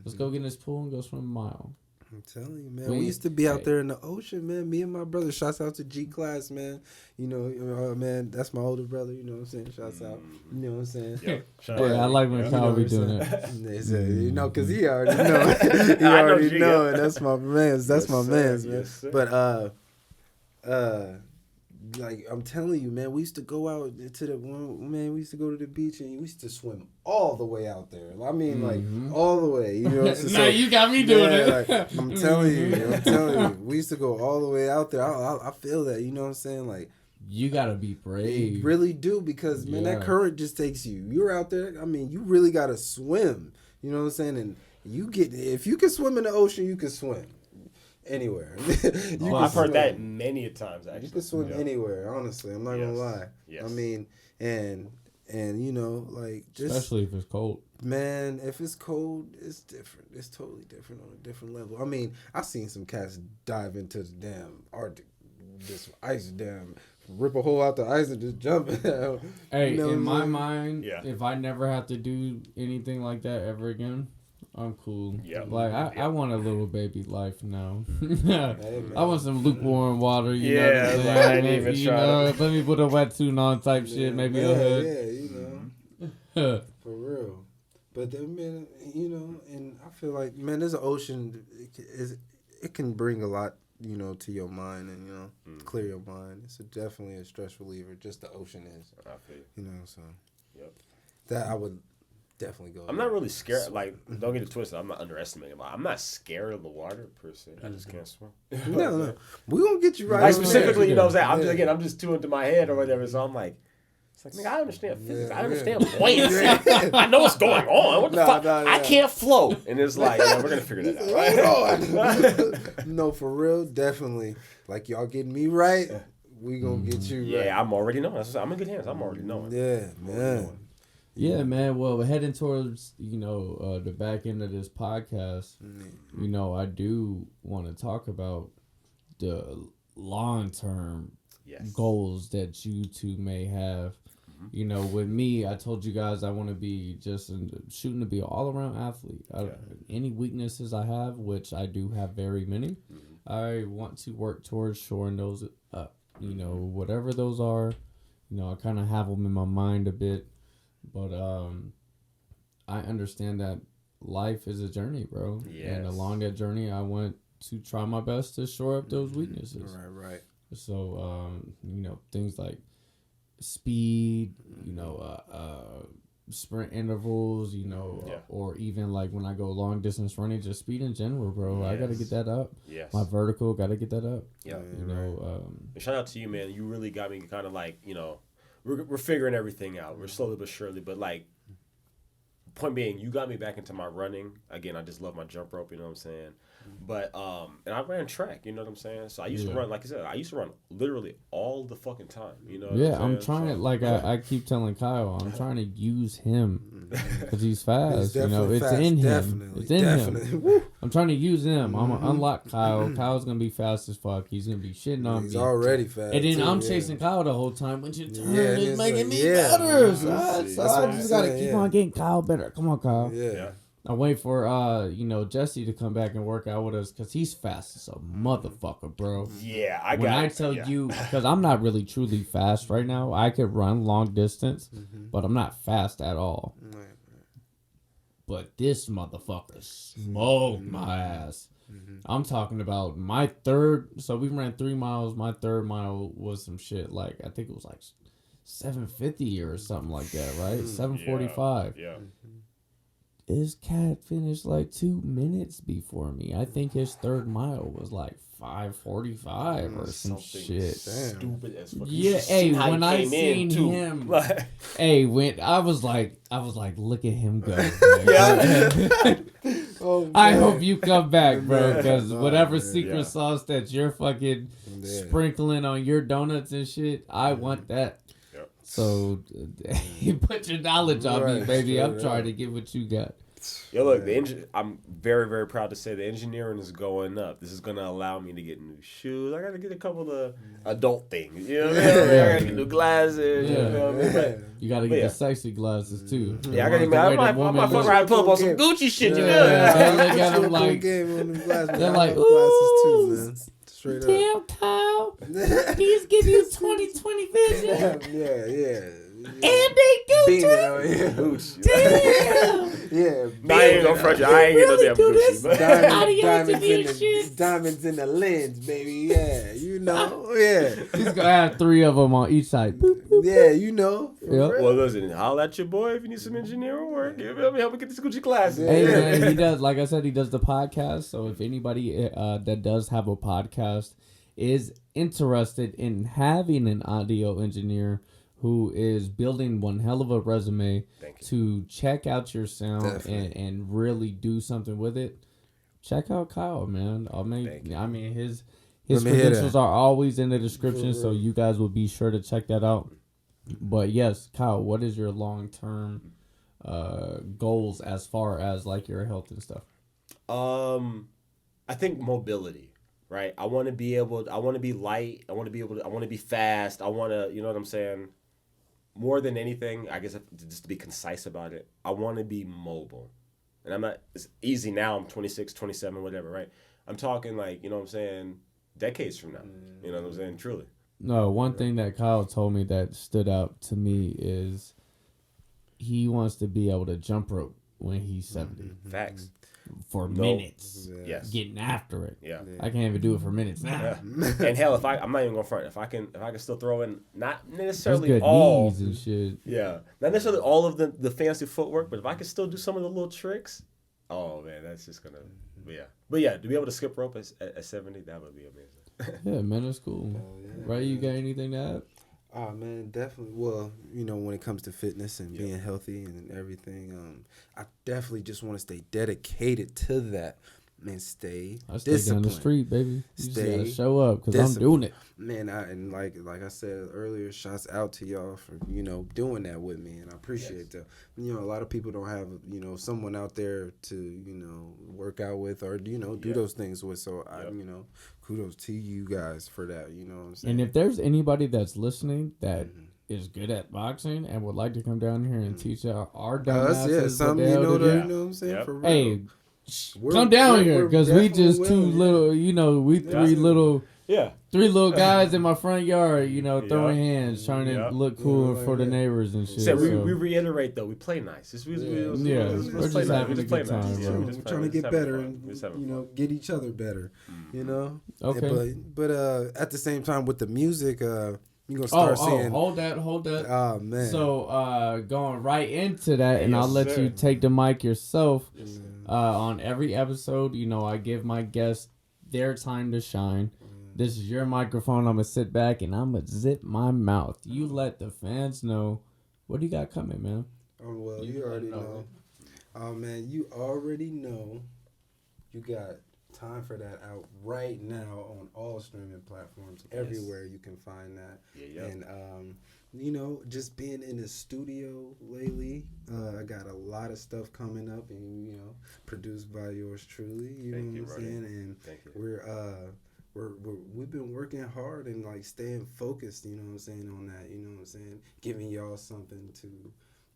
Let's go get in this pool and go swim a mile. I'm telling you, man. We used to be out there in the ocean, man. Me and my brother. Shouts out to G Class, man. Man, that's my older brother. You know what I'm saying? Shouts out. You know what I'm saying? I like when Kyle be doing that. Because he already know. He already know, and that's my man's. That's my man's, man. But like I'm telling you, man, we used to go out to we used to go to the beach and we used to swim all the way out there. I mean, like all the way. You know, now you got me doing it. Like, I'm telling you, we used to go all the way out there. I feel that. You know what I'm saying? Like you gotta be brave. You really do, because man, that current just takes you. You're out there. I mean, you really gotta swim. You know what I'm saying? And if you can swim in the ocean, you can swim anywhere. I've heard that many a times, actually. You can swim anywhere, honestly. I'm not gonna lie. I mean, and like just especially if it's cold. Man, if it's cold, it's different. It's totally different on a different level. I mean, I've seen some cats dive into the damn Arctic, this ice dam, rip a hole out the ice and just jump out. Hey, in my mind, if I never have to do anything like that ever again, I'm cool. Like I want a little baby life now. I want some lukewarm water. You know what I'm saying? I ain't even try. Let me put a wetsuit on type shit. Maybe a hood. For real. But then, man, and I feel like, man, there's an ocean. It can bring a lot, to your mind and clear your mind. It's definitely a stress reliever. Just the ocean is. I feel. So. That I would. Definitely go. I'm not really scared. Like, don't get it twisted. I'm not underestimating. Like, I'm not scared of the water per se. I just can't swim. No. We gonna get you right. Like specifically, you know what I'm saying? I'm just too into my head or whatever. So I'm like, It's like, nigga, I understand physics. I understand buoyancy. I know what's going on. What the fuck? I can't float. And it's like, yeah, we're going to figure that out. No, for real, definitely. Like, y'all getting me right, we going to get you right. Yeah, I'm already knowing. I'm in good hands. I'm already knowing. Yeah, man. Yeah, man. Well, heading towards, the back end of this podcast, I do want to talk about the long-term goals that you two may have. With me, I told you guys I want to be shooting to be an all-around athlete. Any weaknesses I have, which I do have very many, I want to work towards shoring those up. Whatever those are, I kind of have them in my mind a bit. But I understand that life is a journey, bro. Yes. And along that journey, I want to try my best to shore up those weaknesses. Right. So, things like speed, sprint intervals, or even like when I go long distance running, just speed in general, bro. Yes. I got to get that up. Yes. My vertical, got to get that up. Yeah. Shout out to you, man. You really got me kind of like, we're figuring everything out. We're slowly but surely, but like, point being, you got me back into my running. Again, I just love my jump rope, you know what I'm saying? But, and I ran track, you know what I'm saying? So I used to run, like I said, I used to run literally all the fucking time, you know what I'm trying to, I keep telling Khyl, I'm trying to use him because he's fast, it's fast. in him. Definitely. It's in him. I'm trying to use him. I'm going to unlock Khyl. Kyl's going to be fast as fuck. He's going to be shitting on me. He's already fast. And then I'm chasing Khyl the whole time. When your turn is making me better. So I just got to keep on getting Khyl better. Come on, Khyl. Yeah. I wait for Jesse to come back and work out with us because he's fast as a motherfucker, bro. Yeah, I tell you, because I'm not really truly fast right now. I could run long distance, but I'm not fast at all. Right. But this motherfucker smoked my ass. I'm talking about my third. So we ran 3 miles. My third mile was some shit like I think it was like 7:50 or something like that, right? 7:45. Yeah. This cat finished like 2 minutes before me. I think his third mile was like 5:45 or some shit. Stupid as fuck. Yeah, hey, when I seen him, when I was like, look at him go. I hope you come back, bro, because whatever secret sauce that you're fucking sprinkling on your donuts and shit, I want that. So, you put your knowledge on me, baby. I'm trying to get what you got. Yo, look, I'm very, very proud to say the engineering is going up. This is going to allow me to get new shoes. I got to get a couple of adult things. You know what I mean? I got to get new glasses. You know what I mean? You got to get the sexy glasses, too. Yeah, I got to get my fuck around and pull up on some Gucci shit. You know? They look at him like, they're like, ooh. Straight damn, Kyle. He's giving you 20/20 vision. Yeah. And they Gucci. Damn. Yeah. I ain't gonna front you. I ain't really get no damn Gucci. Diamonds in the lens, baby. Yeah, Yeah. He's gonna have 3 of them on each side. Boop, boop, yeah, Yep. Well, listen, holler at your boy if you need some engineering work. Help me get this Gucci classes. Hey, man, he does. Like I said, he does the podcast. So if anybody that does have a podcast is interested in having an audio engineer who is building one hell of a resume to check out your sound and really do something with it, check out Khyl, man. His credentials are always in the description, so you guys will be sure to check that out. But yes, Khyl, what is your long-term goals as far as like your health and stuff? I think mobility, right? I want to be light. I want to be fast. I want to, you know what I'm saying? More than anything, I guess just to be concise about it, I want to be mobile. And I'm not, it's easy now, I'm 26, 27, whatever, right? I'm talking like, you know what I'm saying, decades from now. You know what I'm saying? Truly. No, one thing that Khyl told me that stood out to me is he wants to be able to jump rope when he's 70. Facts. For minutes. Yes. Getting after it. Yeah. I can't even do it for minutes now. Yeah. And hell, I'm not even going front. If I can still throw in not necessarily good all knees and shit. Yeah. Not necessarily all of the fancy footwork, but if I can still do some of the little tricks, oh man, that's just gonna But yeah, to be able to skip rope at 70, that would be amazing. Yeah, man, that's cool. Right, you got anything to Oh man, definitely. Well, when it comes to fitness and being healthy and everything, I definitely just want to stay dedicated to that. Man, stay I stay down disciplined. the street, baby. You just Stay gotta show up because I'm doing it. Man, and like I said earlier, shouts out to y'all for doing that with me, and I appreciate that. A lot of people don't have someone out there to work out with or do those things with. So I kudos to you guys for that. You know what I'm saying? And if there's anybody that's listening that is good at boxing and would like to come down here and teach our dumbasses some what the hell to do, you know what I'm saying? For real. hey, come down here because we just two little, we three little guys in my front yard, throwing hands, trying to look cool for the neighbors and shit. So we reiterate though, we play nice. We're just having a good time, bro. We're trying to get better and get each other better, Okay. But at the same time with the music, you're gonna start seeing. Hold that. Oh man. So going right into that, and I'll let you take the mic yourself. On every episode, I give my guests their time to shine. This is your microphone. I'm gonna sit back and I'm gonna zip my mouth. You let the fans know what do you got coming, man. Oh well, you already know. Oh man, you already know. You got time for that out right now on all streaming platforms. Everywhere you can find that. And just being in the studio lately, I got a lot of stuff coming up, and produced by yours truly. You know what I'm saying? And we've been working hard and like staying focused. You know what I'm saying on that. You know what I'm saying? Giving y'all something to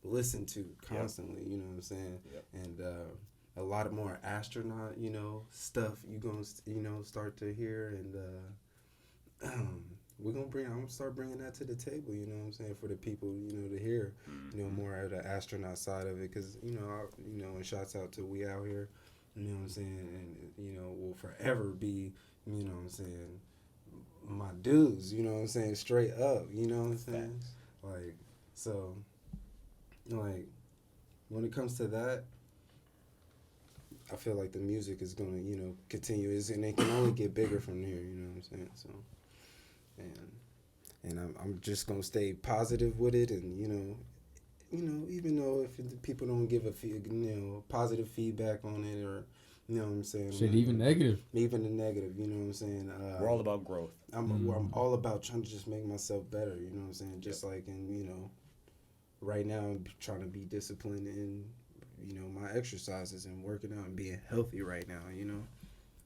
listen to constantly. You know what I'm saying? And a lot of more astronaut, stuff you gonna, start to hear, and I'm gonna start bringing that to the table. You know what I'm saying, for the people, to hear, more of the astronaut side of it, because and shouts out to We Out Here, you know what I'm saying, and will forever be, what I'm saying, my dudes, what I'm saying, straight up, what I'm saying, like, so, like, when it comes to that, I feel like the music is gonna, continue, and it can only get bigger from here. You know what I'm saying? So, and I'm just gonna stay positive with it, and even though if the people don't give positive feedback on it, or what I'm saying, even negative, even the negative, what I'm saying. We're all about growth. I'm all about trying to just make myself better. You know what I'm saying? Just like right now I'm trying to be disciplined in. My exercises and working out and being healthy right now,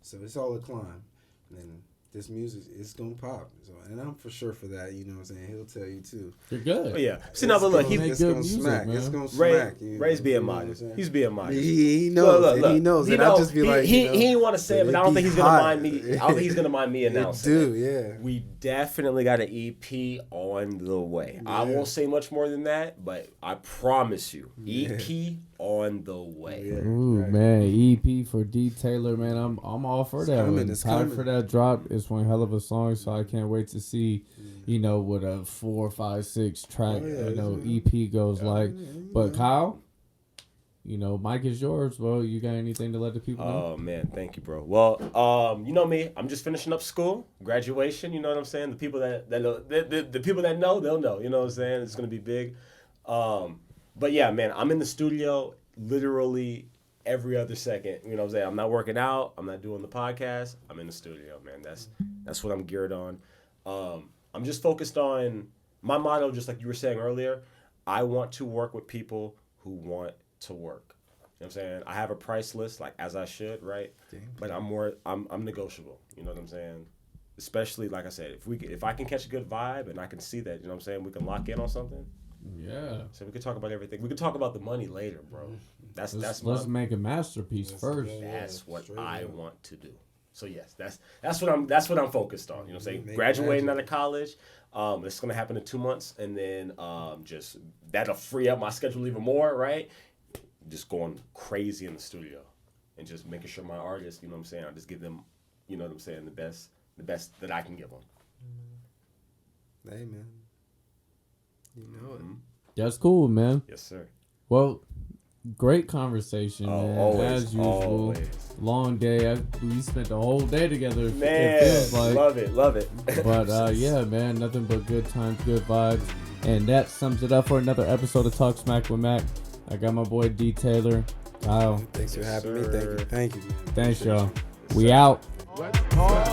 So it's all a climb. And this music is going to pop. So, and I'm for sure for that, you know what I'm saying? He'll tell you too. You're good. Oh, yeah. See, now, but look, it's going to smack. Man. It's going to smack. Ray's being modest. He's being modest. He knows. Look, he knows. And I just be like, he didn't want to say it, but I don't think he's going to mind me. I don't think he's going to mind me announcing it. Yeah. We definitely got an EP on the way. Yeah. I won't say much more than that, but I promise you, EP on the way. Yeah. Ooh, right. Man, EP for D. Taylor, man, I'm all for that. It's time coming. for that drop. It's one hell of a song, so I can't wait to see, what a 4, 5, 6 track, EP goes like. But Khyl, mic is yours, bro. You got anything to let the people know? Oh man, thank you, bro. Well, you know me, I'm just finishing up school, graduation. You know what I'm saying? The people that know, the people that know, they'll know. You know what I'm saying? It's gonna be big. But yeah, man, I'm in the studio literally every other second. You know what I'm saying? I'm not working out. I'm not doing the podcast. I'm in the studio, man. That's what I'm geared on. I'm just focused on my motto, just like you were saying earlier. I want to work with people who want to work. You know what I'm saying? I have a price list, like as I should, right? But I'm negotiable. You know what I'm saying? Especially, like I said, if I can catch a good vibe and I can see that, you know what I'm saying, we can lock in on something. Yeah. So we could talk about everything. We could talk about the money later, bro. Let's make a masterpiece first. That's what I want to do. So yes, that's what I'm focused on. You know what I'm saying? Graduating out of college. It's gonna happen in 2 months, and then just that'll free up my schedule even more, right? Just going crazy in the studio and just making sure my artists, you know what I'm saying, I just give them, you know what I'm saying, the best that I can give them. Hey man. You know it. That's cool, man. Yes, sir. Well, Great conversation, man. Always, As usual. always. Long day. We spent the whole day together. Man, it feels like. love it. But yeah, man, nothing but good times, good vibes. And that sums it up for another episode of Talk Smack with Mac. I got my boy D Taylor, Kyle. Thanks for having me. Thank you, man. Thanks, y'all. We out. Let's talk.